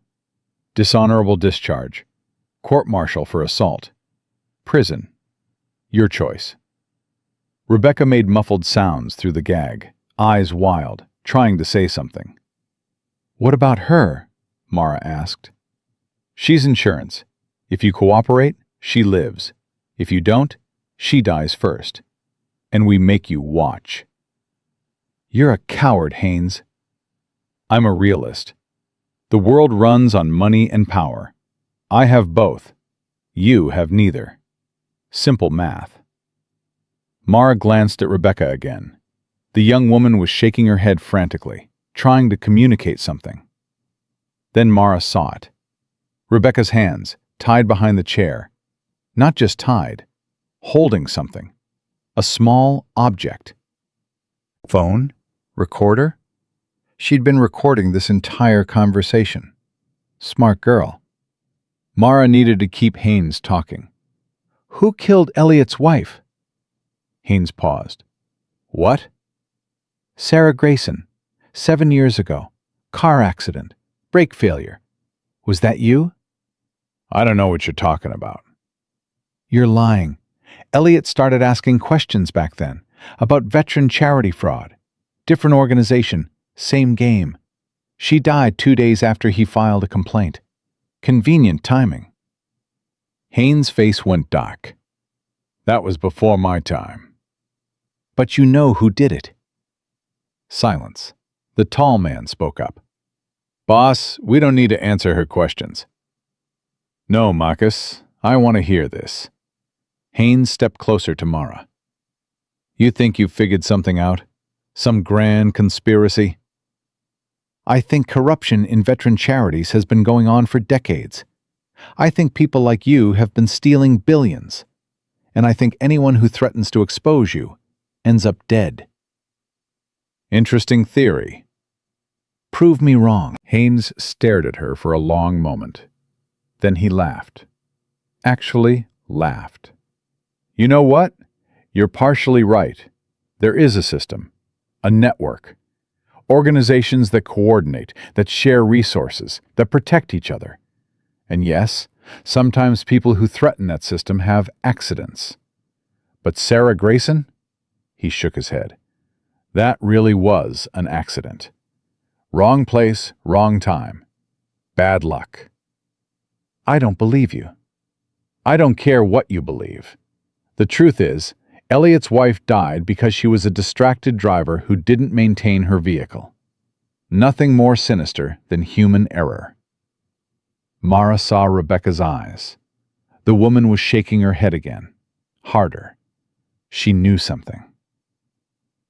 Dishonorable discharge. Court-martial for assault. Prison. Your choice." Rebecca made muffled sounds through the gag, eyes wild, trying to say something. "What about her?" Mara asked. "She's insurance. If you cooperate, she lives. If you don't, she dies first. And we make you watch." "You're a coward, Haynes." "I'm a realist. The world runs on money and power. I have both. You have neither. Simple math." Mara glanced at Rebecca again. The young woman was shaking her head frantically, trying to communicate something. Then Mara saw it. Rebecca's hands, tied behind the chair. Not just tied, holding something. A small object. Phone? Recorder? She'd been recording this entire conversation. Smart girl. Mara needed to keep Haynes talking. "Who killed Elliot's wife?" Haynes paused. "What?" "Sarah Grayson. 7 years ago. Car accident. Brake failure. Was that you?" "I don't know what you're talking about." "You're lying. Elliot started asking questions back then about veteran charity fraud. Different organization, same game. She died 2 days after he filed a complaint. Convenient timing." Haynes' face went dark. That was before my time. But you know who did it. Silence. The tall man spoke up. Boss, we don't need to answer her questions. No, Marcus, I want to hear this. Haynes stepped closer to Mara. You think you've figured something out? Some grand conspiracy? I think corruption in veteran charities has been going on for decades. I think people like you have been stealing billions. And I think anyone who threatens to expose you ends up dead. Interesting theory. Prove me wrong. Haynes stared at her for a long moment. Then he laughed. Actually laughed. You know what? You're partially right. There is a system, a network. Organizations that coordinate, that share resources, that protect each other. And yes, sometimes people who threaten that system have accidents. But Sarah Grayson? He shook his head. That really was an accident. Wrong place, wrong time. Bad luck. I don't believe you. I don't care what you believe. The truth is, Elliot's wife died because she was a distracted driver who didn't maintain her vehicle. Nothing more sinister than human error. Mara saw Rebecca's eyes. The woman was shaking her head again, harder. She knew something.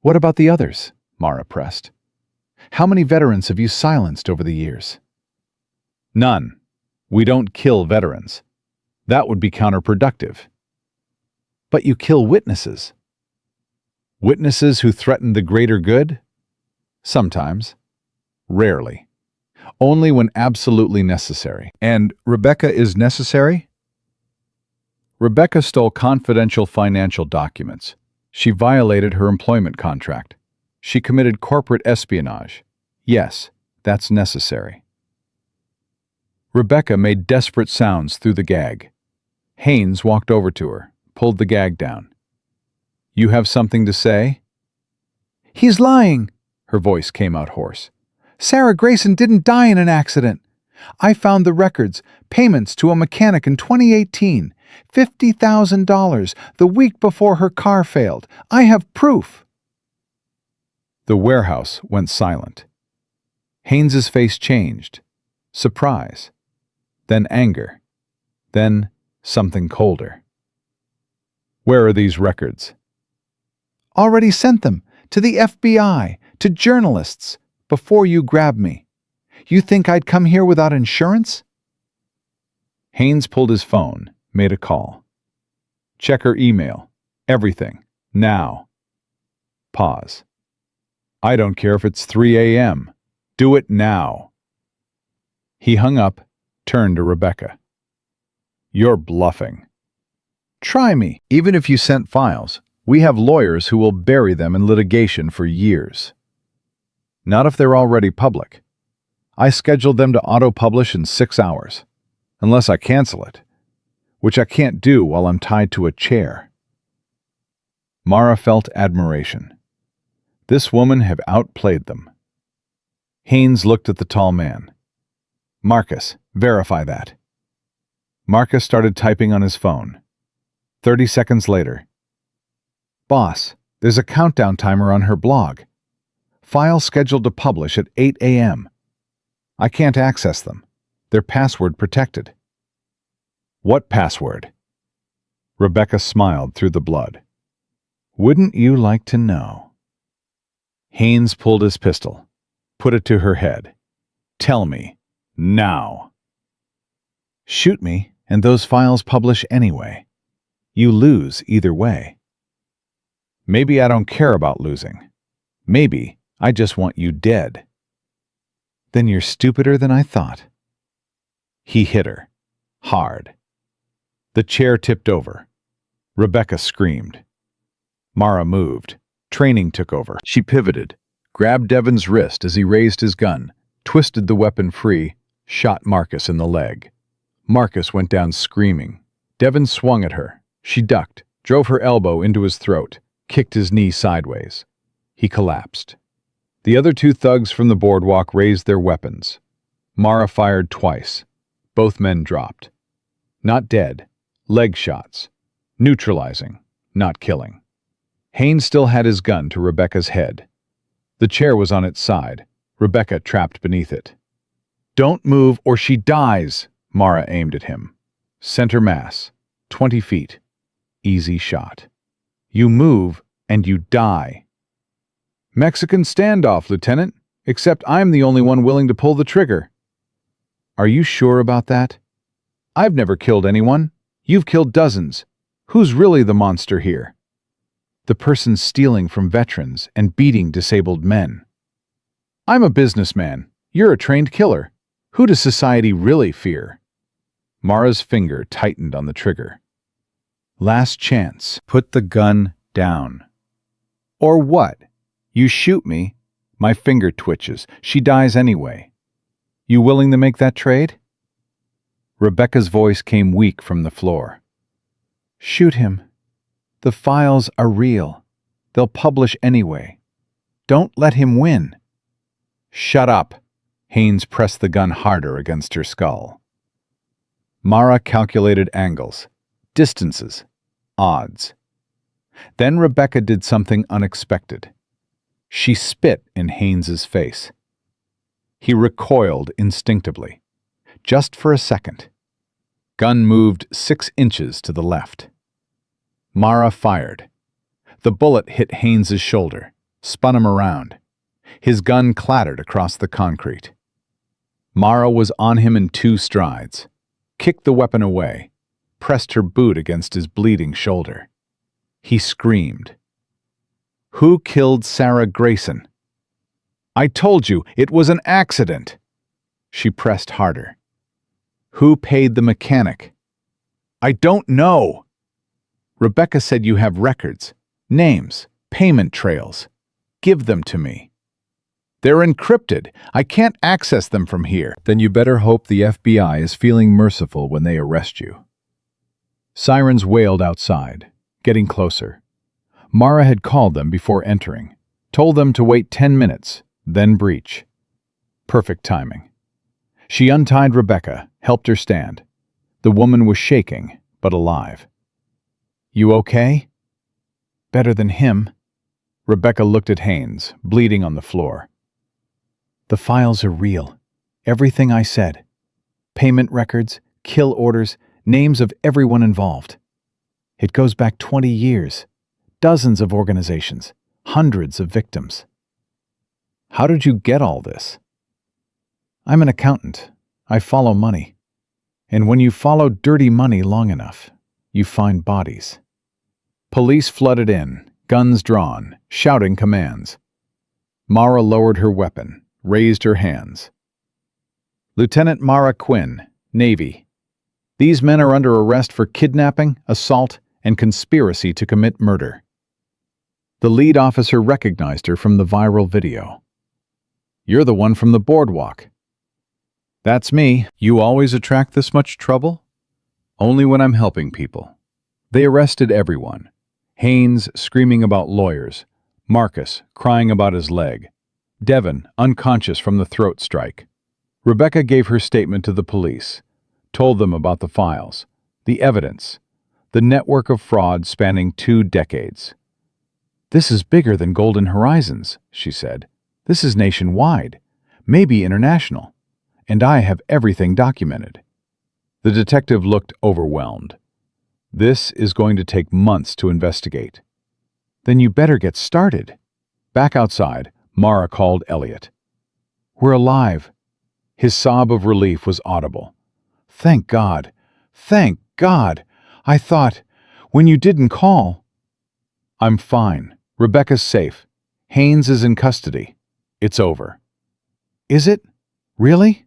What about the others? Mara pressed. How many veterans have you silenced over the years? None. We don't kill veterans. That would be counterproductive. But you kill witnesses. Witnesses who threaten the greater good? Sometimes. Rarely. Only when absolutely necessary. And Rebecca is necessary? Rebecca stole confidential financial documents. She violated her employment contract. She committed corporate espionage. Yes, that's necessary. Rebecca made desperate sounds through the gag. Haynes walked over to her, pulled the gag down. You have something to say? He's lying, her voice came out hoarse. Sarah Grayson didn't die in an accident. I found the records, payments to a mechanic in 2018, $50,000, the week before her car failed. I have proof. The warehouse went silent. Haynes's face changed. Surprise. Then anger. Then something colder. Where are these records? Already sent them to the FBI, to journalists, before you grabbed me. You think I'd come here without insurance? Haynes pulled his phone, made a call. Check her email. Everything. Now. Pause. I don't care if it's 3 a.m. Do it now. He hung up, turned to Rebecca. You're bluffing. Try me. Even if you sent files, we have lawyers who will bury them in litigation for years. Not if they're already public. I scheduled them to auto-publish in 6 hours, unless I cancel it, which I can't do while I'm tied to a chair. Mara felt admiration. This woman had outplayed them. Haynes looked at the tall man. Marcus, verify that. Marcus started typing on his phone. 30 seconds later. Boss, there's a countdown timer on her blog. File scheduled to publish at 8 a.m. I can't access them. They're password protected. What password? Rebecca smiled through the blood. Wouldn't you like to know? Haynes pulled his pistol, put it to her head. Tell me, now. Shoot me, and those files publish anyway. You lose either way. Maybe I don't care about losing. Maybe I just want you dead. Then you're stupider than I thought. He hit her, hard. The chair tipped over. Rebecca screamed. Mara moved. Training took over. She pivoted, grabbed Devon's wrist as he raised his gun, twisted the weapon free, shot Marcus in the leg. Marcus went down screaming. Devon swung at her. She ducked, drove her elbow into his throat, kicked his knee sideways. He collapsed. The other two thugs from the boardwalk raised their weapons. Mara fired twice. Both men dropped. Not dead, Leg shots. Neutralizing, not killing. Haynes still had his gun to Rebecca's head. The chair was on its side, Rebecca trapped beneath it. "Don't move or she dies!" Mara aimed at him. Center mass, 20 feet. Easy shot. "You move and you die." "Mexican standoff, Lieutenant, except I'm the only one willing to pull the trigger." "Are you sure about that?" "I've never killed anyone. You've killed dozens. Who's really the monster here?" "The person stealing from veterans and beating disabled men." "I'm a businessman. You're a trained killer. Who does society really fear?" Mara's finger tightened on the trigger. "Last chance. Put the gun down." "Or what? You shoot me, my finger twitches. She dies anyway. You willing to make that trade?" Rebecca's voice came weak from the floor. "Shoot him. The files are real. They'll publish anyway. Don't let him win." "Shut up." Haynes pressed the gun harder against her skull. Mara calculated angles, distances, odds. Then Rebecca did something unexpected. She spit in Haynes's face. He recoiled instinctively, just for a second. Gun moved 6 inches to the left. Mara fired. The bullet hit Haynes's shoulder, spun him around. His gun clattered across the concrete. Mara was on him in 2 strides, kicked the weapon away, pressed her boot against his bleeding shoulder. He screamed. "Who killed Sarah Grayson?" "I told you, it was an accident." She pressed harder. "Who paid the mechanic?" "I don't know." "Rebecca said you have records, names, payment trails. Give them to me." "They're encrypted. I can't access them from here." "Then you better hope the FBI is feeling merciful when they arrest you." Sirens wailed outside, getting closer. Mara had called them before entering, told them to wait 10 minutes, then breach. Perfect timing. She untied Rebecca, helped her stand. The woman was shaking, but alive. "You okay?" "Better than him." Rebecca looked at Haynes, bleeding on the floor. "The files are real. Everything I said. Payment records, kill orders, names of everyone involved. It goes back 20 years. Dozens of organizations, hundreds of victims." "How did you get all this?" "I'm an accountant. I follow money. And when you follow dirty money long enough, you find bodies." Police flooded in, guns drawn, shouting commands. Mara lowered her weapon, raised her hands. "Lieutenant Mara Quinn, Navy. These men are under arrest for kidnapping, assault, and conspiracy to commit murder." The lead officer recognized her from the viral video. "You're the one from the boardwalk." "That's me. You always attract this much trouble?" "Only when I'm helping people." They arrested everyone. Haynes screaming about lawyers, Marcus crying about his leg, Devon unconscious from the throat strike. Rebecca gave her statement to the police, told them about the files, the evidence, the network of fraud spanning 2 decades. "This is bigger than Golden Horizons," she said. "This is nationwide, maybe international, and I have everything documented." The detective looked overwhelmed. "This is going to take months to investigate." "Then you better get started." Back outside, Mara called Elliot. "We're alive." His sob of relief was audible. "Thank God. Thank God. I thought, when you didn't call." "I'm fine. Rebecca's safe. Haynes is in custody. It's over." "Is it? Really?"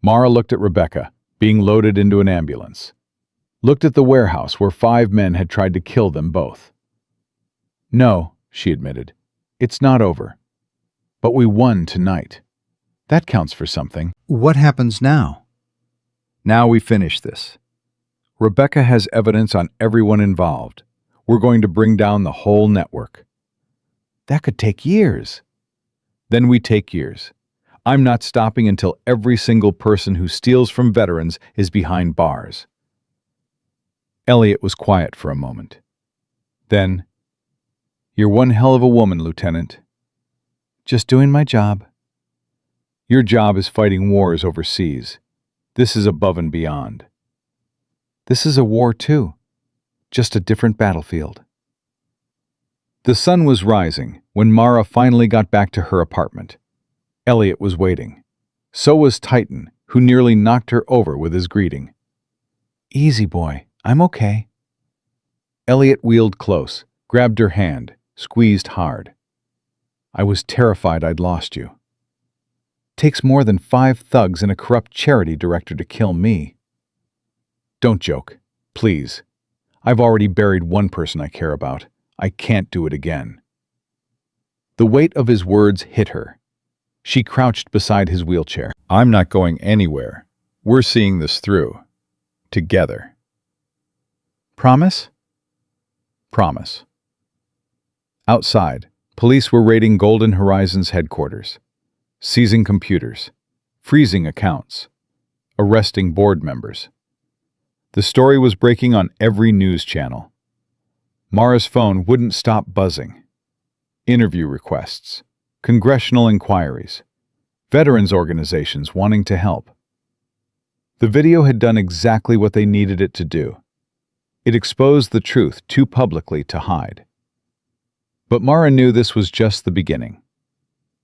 Mara looked at Rebecca, being loaded into an ambulance. Looked at the warehouse where 5 men had tried to kill them both. "No," she admitted. "It's not over. But we won tonight. That counts for something." "What happens now?" "Now we finish this. Rebecca has evidence on everyone involved. We're going to bring down the whole network." "That could take years." "Then we take years. I'm not stopping until every single person who steals from veterans is behind bars." Elliot was quiet for a moment. Then, "You're one hell of a woman, Lieutenant." "Just doing my job." "Your job is fighting wars overseas. This is above and beyond." "This is a war too, just a different battlefield." The sun was rising when Mara finally got back to her apartment. Elliot was waiting. So was Titan, who nearly knocked her over with his greeting. "Easy, boy. I'm okay." Elliot wheeled close, grabbed her hand, squeezed hard. "I was terrified I'd lost you." "Takes more than 5 thugs and a corrupt charity director to kill me." "Don't joke, please. I've already buried one person I care about. I can't do it again." The weight of his words hit her. She crouched beside his wheelchair. "I'm not going anywhere. We're seeing this through. Together." "Promise?" "Promise." Outside, police were raiding Golden Horizon's headquarters, seizing computers, freezing accounts, arresting board members. The story was breaking on every news channel. Mara's phone wouldn't stop buzzing. Interview requests, congressional inquiries, veterans organizations wanting to help. The video had done exactly what they needed it to do. It exposed the truth too publicly to hide. But Mara knew this was just the beginning.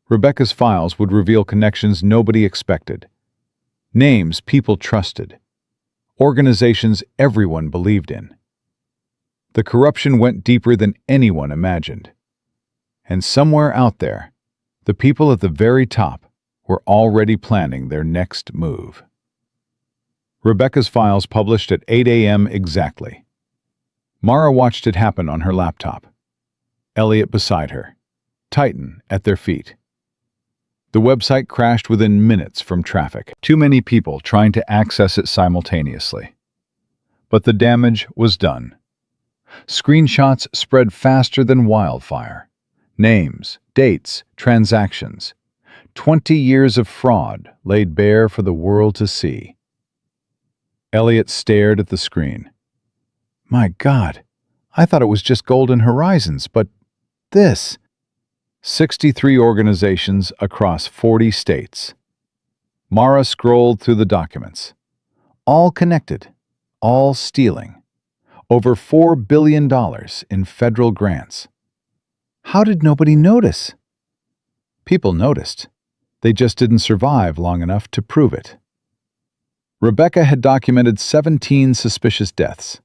Rebecca's files would reveal connections nobody expected, names people trusted, organizations everyone believed in. The corruption went deeper than anyone imagined. And somewhere out there, the people at the very top were already planning their next move. Rebecca's files published at 8 a.m. exactly. Mara watched it happen on her laptop. Elliot beside her, Titan at their feet. The website crashed within minutes from traffic. Too many people trying to access it simultaneously. But the damage was done. Screenshots spread faster than wildfire. Names, dates, transactions. 20 years of fraud laid bare for the world to see. Elliot stared at the screen. "My God, I thought it was just Golden Horizons, but this..." 63 organizations across 40 states. Mara scrolled through the documents. All connected, all stealing. Over $4 billion in federal grants. How did nobody notice? People noticed. They just didn't survive long enough to prove it. Rebecca had documented 17 suspicious deaths.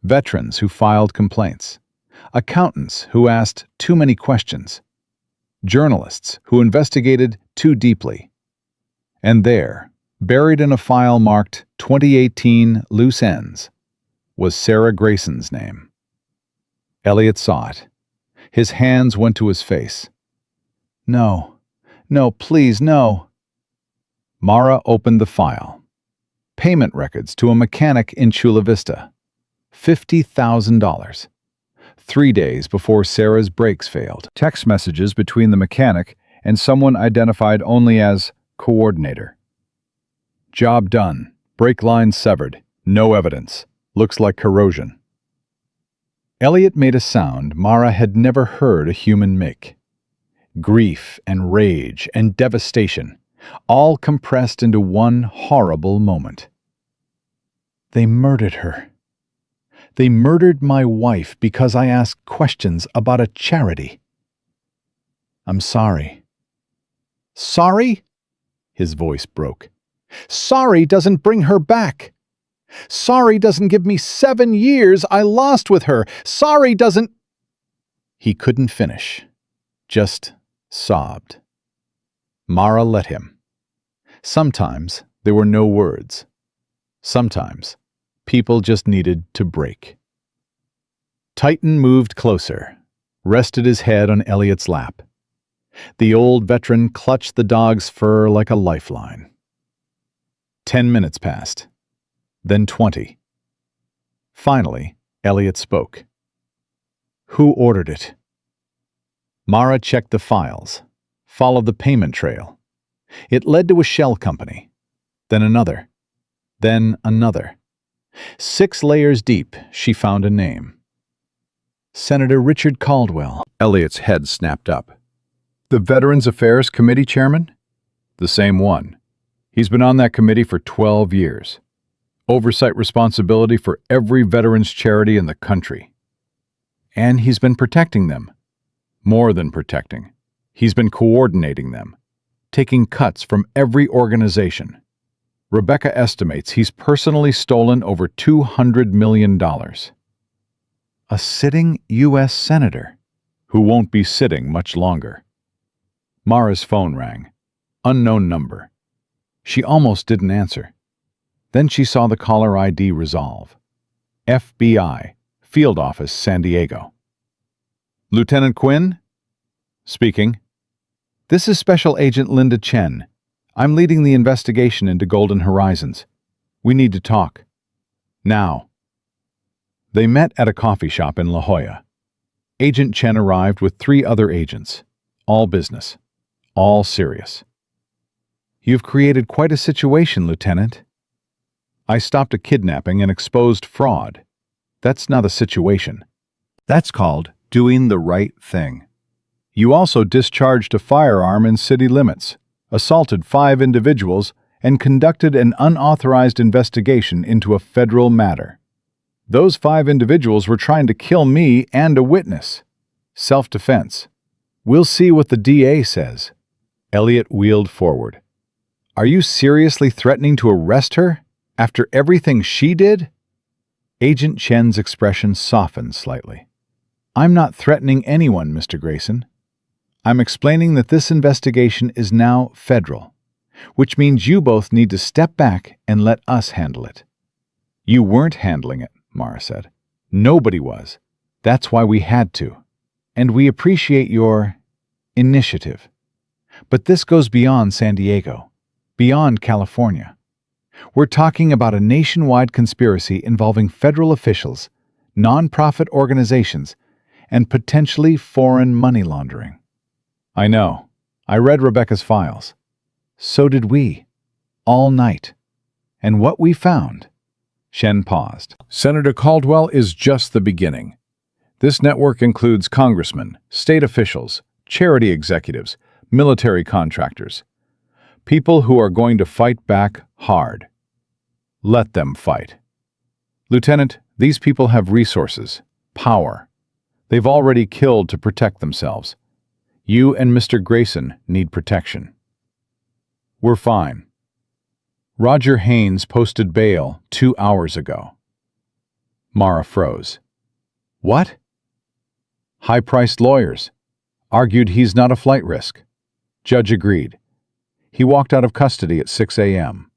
Veterans who filed complaints. Accountants who asked too many questions. Journalists who investigated too deeply. And there, buried in a file marked 2018 Loose Ends, was Sarah Grayson's name. Elliot saw it. His hands went to his face. "No, no, please, no." Mara opened the file. Payment records to a mechanic in Chula Vista. $50,000. 3 days before Sarah's brakes failed. Text messages between the mechanic and someone identified only as coordinator. "Job done. Brake line severed. No evidence. Looks like corrosion." Elliot made a sound Mara had never heard a human make. Grief and rage and devastation, all compressed into one horrible moment. They murdered her. They murdered my wife because I asked questions about a charity. "I'm sorry." "Sorry?" His voice broke. "Sorry doesn't bring her back. Sorry doesn't give me 7 years I lost with her. Sorry doesn't..." He couldn't finish, just sobbed. Mara let him. Sometimes there were no words. Sometimes people just needed to break. Titan moved closer, rested his head on Elliot's lap. The old veteran clutched the dog's fur like a lifeline. 10 minutes passed. Then 20. Finally, Elliot spoke. "Who ordered it?" Mara checked the files, followed the payment trail. It led to a shell company, then another, then another. 6 layers deep, she found a name. Senator Richard Caldwell. Elliot's head snapped up. The Veterans Affairs Committee chairman? The same one. He's been on that committee for 12 years. Oversight responsibility for every veterans charity in the country. And he's been protecting them. More than protecting. He's been coordinating them. Taking cuts from every organization. Rebecca estimates he's personally stolen over $200 million. A sitting U.S. senator who won't be sitting much longer. Mara's phone rang. Unknown number. She almost didn't answer. Then she saw the caller ID resolve. FBI, Field Office, San Diego. Lieutenant Quinn? Speaking. This is Special Agent Linda Chen. I'm leading the investigation into Golden Horizons. We need to talk. Now. They met at a coffee shop in La Jolla. Agent Chen arrived with 3 other agents. All business. All serious. You've created quite a situation, Lieutenant. I stopped a kidnapping and exposed fraud. That's not a situation. That's called doing the right thing. You also discharged a firearm in city limits, assaulted 5 individuals, and conducted an unauthorized investigation into a federal matter. Those 5 individuals were trying to kill me and a witness. Self-defense. We'll see what the DA says. Elliot wheeled forward. Are you seriously threatening to arrest her? After everything she did? Agent Chen's expression softened slightly. I'm not threatening anyone, Mr. Grayson. I'm explaining that this investigation is now federal, which means you both need to step back and let us handle it. You weren't handling it, Mara said. Nobody was. That's why we had to. And we appreciate your initiative. But this goes beyond San Diego, beyond California. We're talking about a nationwide conspiracy involving federal officials, nonprofit organizations, and potentially foreign money laundering. I know. I read Rebecca's files. So did we. All night. And what we found... Shen paused. Senator Caldwell is just the beginning. This network includes congressmen, state officials, charity executives, military contractors. People who are going to fight back hard. Let them fight. Lieutenant, these people have resources, power. They've already killed to protect themselves. You and Mr. Grayson need protection. We're fine. Roger Haynes posted bail 2 hours ago. Mara froze. What? High-priced lawyers. Argued he's not a flight risk. Judge agreed. He walked out of custody at 6 a.m.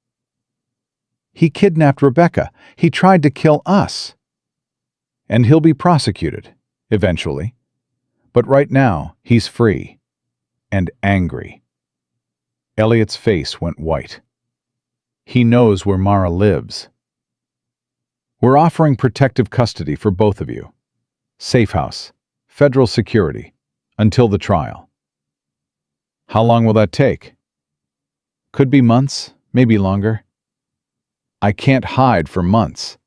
He kidnapped Rebecca. He tried to kill us. And he'll be prosecuted, eventually. But right now, he's free. And angry. Elliot's face went white. He knows where Mara lives. We're offering protective custody for both of you. Safe house, federal security, until the trial. How long will that take? Could be months, maybe longer. I can't hide for months.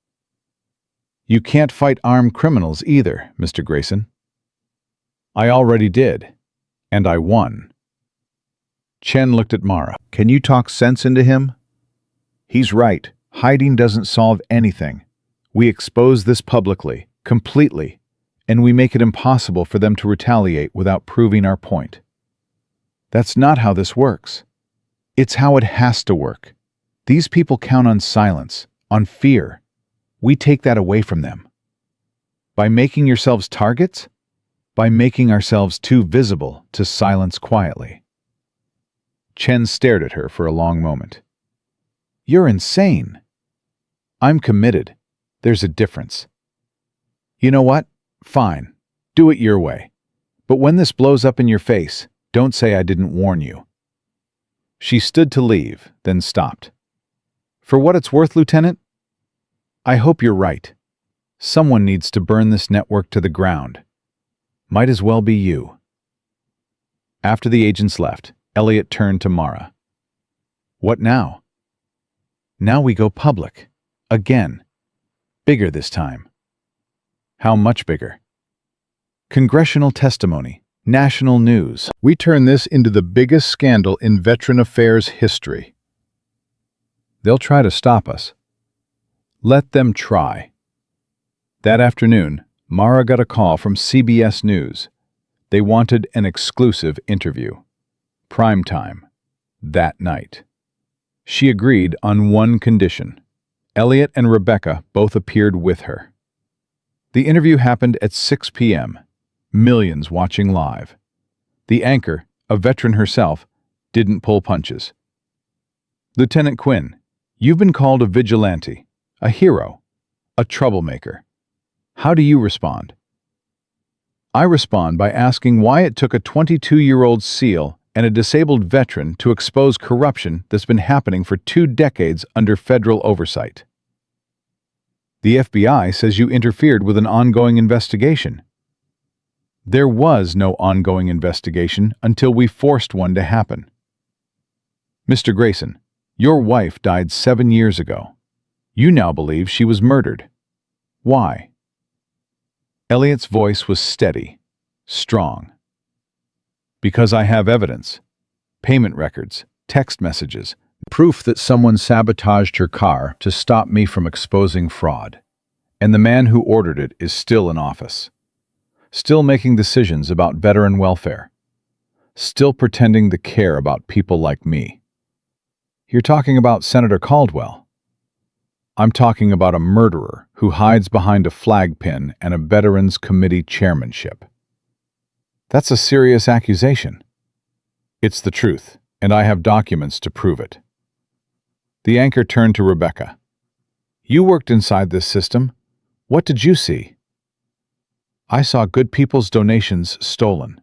You can't fight armed criminals either, Mr. Grayson. I already did, and I won. Chen looked at Mara. Can you talk sense into him? He's right. Hiding doesn't solve anything. We expose this publicly, completely, and we make it impossible for them to retaliate without proving our point. That's not how this works. It's how it has to work. These people count on silence, on fear. We take that away from them. By making yourselves targets? By making ourselves too visible to silence quietly. Chen stared at her for a long moment. You're insane. I'm committed. There's a difference. You know what? Fine. Do it your way. But when this blows up in your face, don't say I didn't warn you. She stood to leave, then stopped. For what it's worth, Lieutenant, I hope you're right. Someone needs to burn this network to the ground. Might as well be you. After the agents left, Elliot turned to Mara. What now? Now we go public. Again. Bigger this time. How much bigger? Congressional testimony, national news. We turn this into the biggest scandal in veteran affairs history. They'll try to stop us. Let them try. That afternoon, Mara got a call from CBS News. They wanted an exclusive interview. Prime time. That night. She agreed on one condition. Elliot and Rebecca both appeared with her. The interview happened at 6 p.m. Millions watching live. The anchor, a veteran herself, didn't pull punches. Lieutenant Quinn, you've been called a vigilante, a hero, a troublemaker. How do you respond? I respond by asking why it took a 22-year-old SEAL and a disabled veteran to expose corruption that's been happening for 2 decades under federal oversight. The FBI says you interfered with an ongoing investigation. There was no ongoing investigation until we forced one to happen. Mr. Grayson, your wife died 7 years ago. You now believe she was murdered. Why? Elliot's voice was steady, strong. Because I have evidence, payment records, text messages, proof that someone sabotaged her car to stop me from exposing fraud. And the man who ordered it is still in office. Still making decisions about veteran welfare. Still pretending to care about people like me. You're talking about Senator Caldwell. I'm talking about a murderer who hides behind a flag pin and a Veterans Committee chairmanship. That's a serious accusation. It's the truth, and I have documents to prove it. The anchor turned to Rebecca. You worked inside this system. What did you see? I saw good people's donations stolen.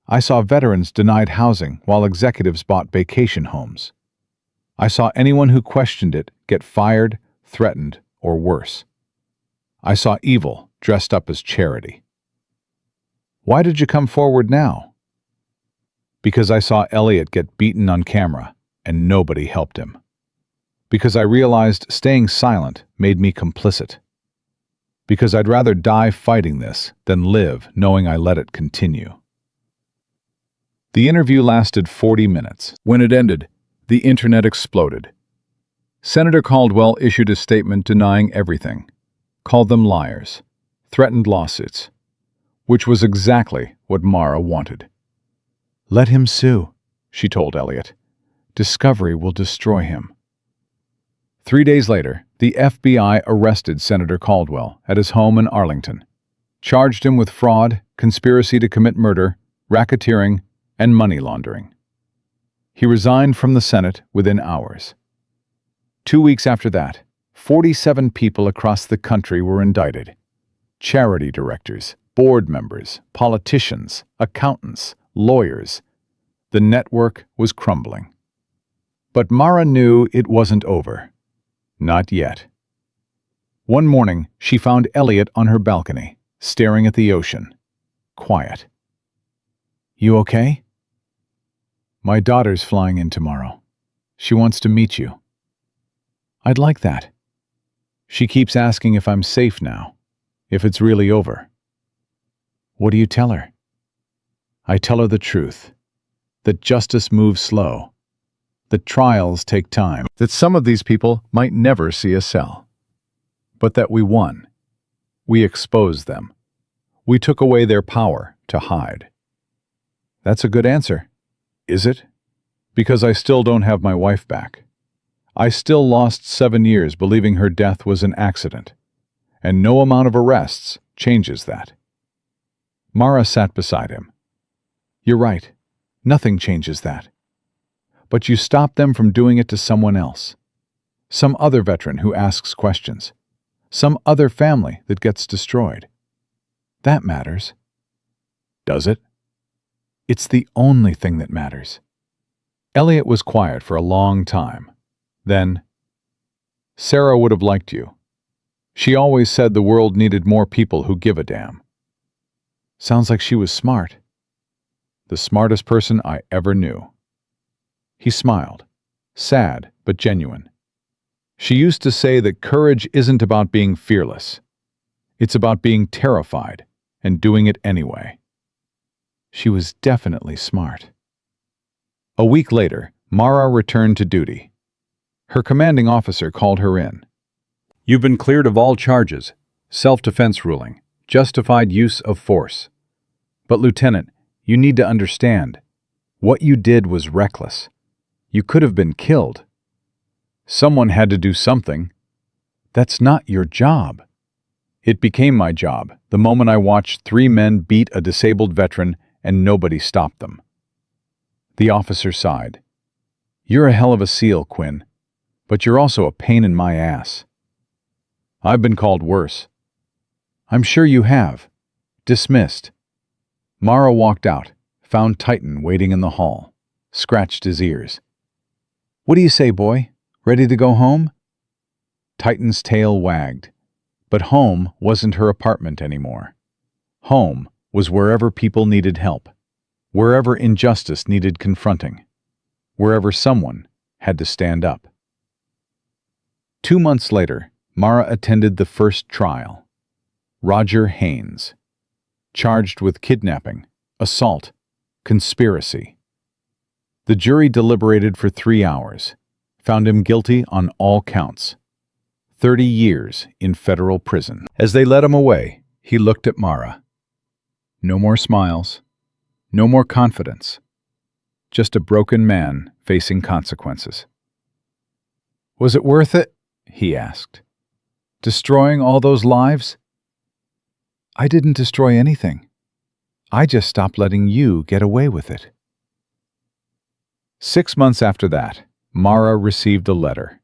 I saw veterans denied housing while executives bought vacation homes. I saw anyone who questioned it get fired, threatened, or worse. I saw evil dressed up as charity. Why did you come forward now? Because I saw Elliot get beaten on camera and nobody helped him. Because I realized staying silent made me complicit. Because I'd rather die fighting this than live knowing I let it continue. The interview lasted 40 minutes. When it ended, the internet exploded. Senator Caldwell issued a statement denying everything, called them liars, threatened lawsuits, which was exactly what Mara wanted. Let him sue, she told Elliot. Discovery will destroy him. 3 days later, the FBI arrested Senator Caldwell at his home in Arlington, charged him with fraud, conspiracy to commit murder, racketeering, and money laundering. He resigned from the Senate within hours. 2 weeks after that, 47 people across the country were indicted. Charity directors, board members, politicians, accountants, lawyers. The network was crumbling. But Mara knew it wasn't over. Not yet. One morning, she found Elliot on her balcony, staring at the ocean. Quiet. You okay? My daughter's flying in tomorrow. She wants to meet you. I'd like that. She keeps asking if I'm safe now, if it's really over. What do you tell her? I tell her the truth, that justice moves slow, that trials take time, that some of these people might never see a cell, but that we won. We exposed them. We took away their power to hide. That's a good answer, is it? Because I still don't have my wife back. I still lost 7 years believing her death was an accident, and no amount of arrests changes that. Mara sat beside him. You're right. Nothing changes that. But you stop them from doing it to someone else. Some other veteran who asks questions. Some other family that gets destroyed. That matters. Does it? It's the only thing that matters. Elliot was quiet for a long time. Then, Sarah would have liked you. She always said the world needed more people who give a damn. Sounds like she was smart. The smartest person I ever knew. He smiled, sad but genuine. She used to say that courage isn't about being fearless. It's about being terrified and doing it anyway. She was definitely smart. A week later, Mara returned to duty. Her commanding officer called her in. "You've been cleared of all charges, self-defense ruling, justified use of force. But, Lieutenant, you need to understand, what you did was reckless. You could have been killed. Someone had to do something. That's not your job." It became my job the moment I watched 3 men beat a disabled veteran and nobody stopped them. The officer sighed. "You're a hell of a SEAL, Quinn, but you're also a pain in my ass." "I've been called worse." "I'm sure you have." Dismissed. Mara walked out, found Titan waiting in the hall, scratched his ears. "What do you say, boy? Ready to go home?" Titan's tail wagged. But home wasn't her apartment anymore. Home was wherever people needed help, wherever injustice needed confronting, wherever someone had to stand up. 2 months later, Mara attended the first trial. Roger Haynes, charged with kidnapping, assault, conspiracy. The jury deliberated for 3 hours, found him guilty on all counts. 30 years in federal prison. As they led him away, he looked at Mara. No more smiles, no more confidence, just a broken man facing consequences. "Was it worth it?" he asked. "Destroying all those lives?" "I didn't destroy anything. I just stopped letting you get away with it." 6 months after that, Mara received a letter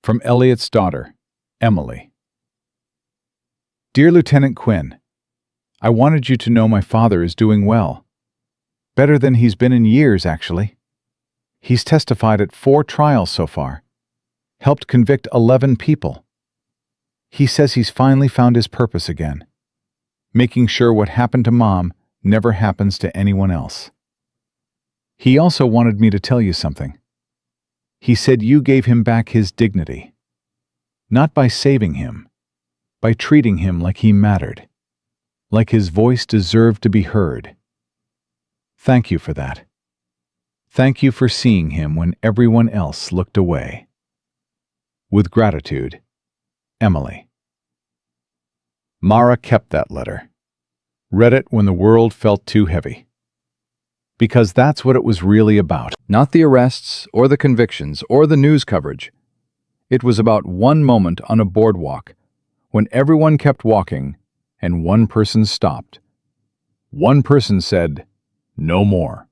from Elliot's daughter, Emily. "Dear Lieutenant Quinn, I wanted you to know my father is doing well. Better than he's been in years, actually. He's testified at 4 trials so far, helped convict 11 people. He says he's finally found his purpose again, making sure what happened to Mom never happens to anyone else. He also wanted me to tell you something. He said you gave him back his dignity. Not by saving him, by treating him like he mattered, like his voice deserved to be heard. Thank you for that. Thank you for seeing him when everyone else looked away. With gratitude, Emily." Mara kept that letter, read it when the world felt too heavy. Because that's what it was really about. Not the arrests, or the convictions, or the news coverage. It was about one moment on a boardwalk, when everyone kept walking, and one person stopped. One person said, "No more."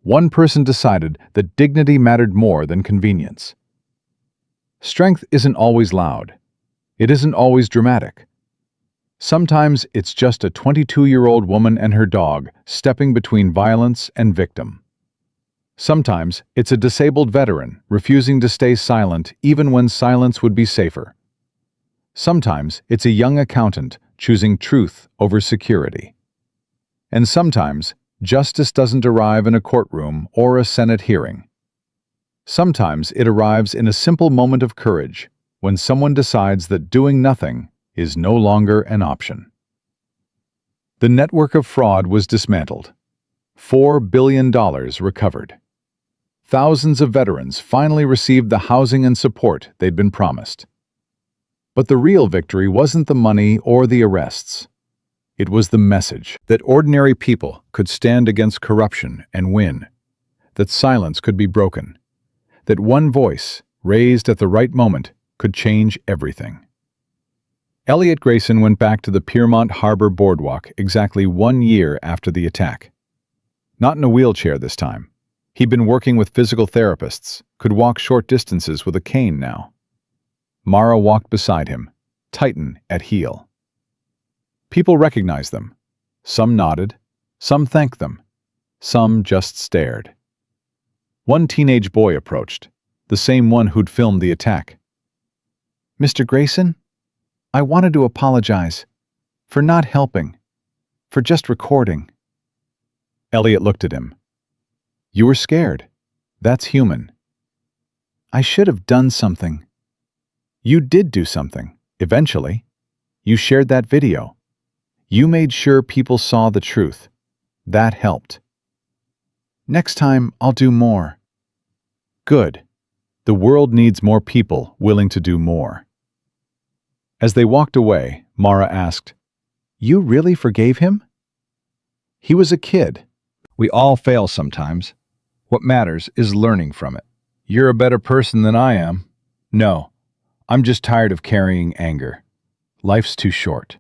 One person decided that dignity mattered more than convenience. Strength isn't always loud. It isn't always dramatic. Sometimes it's just a 22-year-old woman and her dog stepping between violence and victim. Sometimes it's a disabled veteran refusing to stay silent even when silence would be safer. Sometimes it's a young accountant choosing truth over security. And sometimes justice doesn't arrive in a courtroom or a Senate hearing. Sometimes it arrives in a simple moment of courage when someone decides that doing nothing is no longer an option. The network of fraud was dismantled. $4 billion recovered. Thousands of veterans finally received the housing and support they'd been promised. But the real victory wasn't the money or the arrests. It was the message that ordinary people could stand against corruption and win, that silence could be broken, that one voice, raised at the right moment, could change everything. Elliot Grayson went back to the Piermont Harbor Boardwalk exactly 1 year after the attack. Not in a wheelchair this time. He'd been working with physical therapists, could walk short distances with a cane now. Mara walked beside him, Titan at heel. People recognized them. Some nodded, some thanked them, some just stared. One teenage boy approached, the same one who'd filmed the attack. "Mr. Grayson, I wanted to apologize for not helping, for just recording." Elliot looked at him. "You were scared. That's human." "I should have done something," You did do something, eventually. You shared that video. You made sure people saw the truth. That helped. Next time, I'll do more. Good. The world needs more people willing to do more. As they walked away, Mara asked, "You really forgave him?" He was a kid. We all fail sometimes. What matters is learning from it. You're a better person than I am. No, I'm just tired of carrying anger. Life's too short.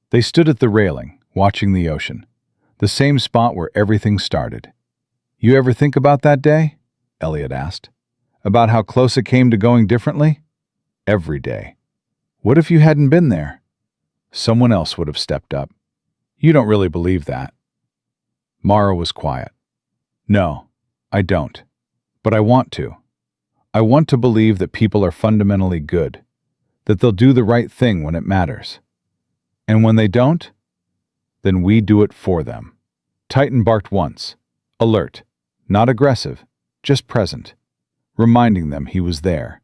They stood at the railing, watching the ocean, the same spot where everything started. You ever think about that day? Elliot asked. About how close it came to going differently? Every day. What if you hadn't been there? Someone else would have stepped up. You don't really believe that. Mara was quiet. No, I don't. But I want to. I want to believe that people are fundamentally good, that they'll do the right thing when it matters. And when they don't, then we do it for them. Titan barked once, alert, not aggressive, just present, reminding them he was there,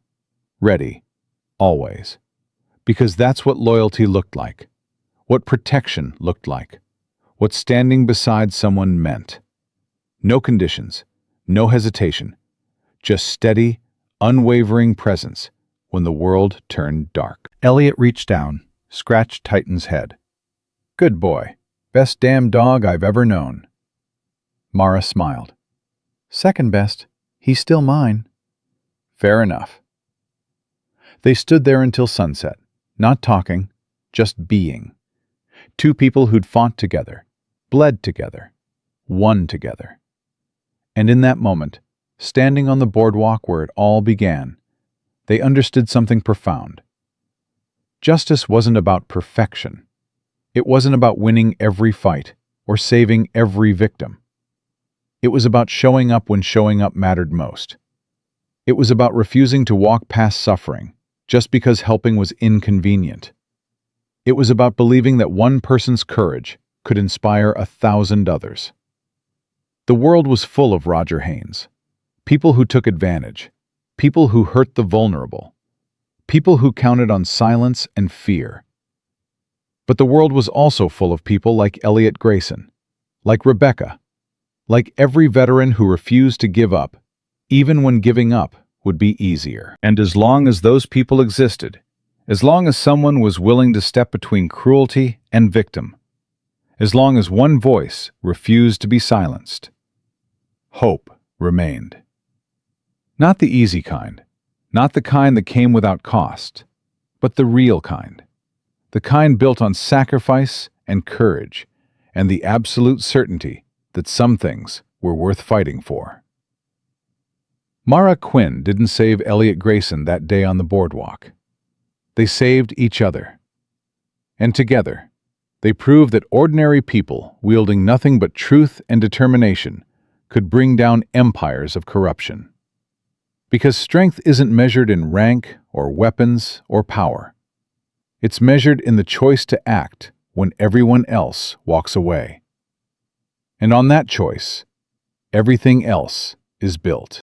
ready, always. Because that's what loyalty looked like, what protection looked like, what standing beside someone meant. No conditions, no hesitation, just steady, unwavering presence when the world turned dark. Elliot reached down, scratched Titan's head. Good boy. Best damn dog I've ever known. Mara smiled. Second best. He's still mine. Fair enough. They stood there until sunset, not talking, just being. Two people who'd fought together, bled together, won together. And in that moment, standing on the boardwalk where it all began, they understood something profound. Justice wasn't about perfection. It wasn't about winning every fight or saving every victim. It was about showing up when showing up mattered most. It was about refusing to walk past suffering just because helping was inconvenient. It was about believing that one person's courage could inspire 1,000 others. The world was full of Roger Haynes. People who took advantage, people who hurt the vulnerable, people who counted on silence and fear. But the world was also full of people like Elliot Grayson, like Rebecca, like every veteran who refused to give up, even when giving up would be easier. And as long as those people existed, as long as someone was willing to step between cruelty and victim, as long as one voice refused to be silenced, hope remained. Not the easy kind, not the kind that came without cost, but the real kind. The kind built on sacrifice and courage and the absolute certainty that some things were worth fighting for. Mara Quinn didn't save Elliot Grayson that day on the boardwalk. They saved each other. And together, they proved that ordinary people wielding nothing but truth and determination could bring down empires of corruption. Because strength isn't measured in rank or weapons or power. It's measured in the choice to act when everyone else walks away. And on that choice, everything else is built.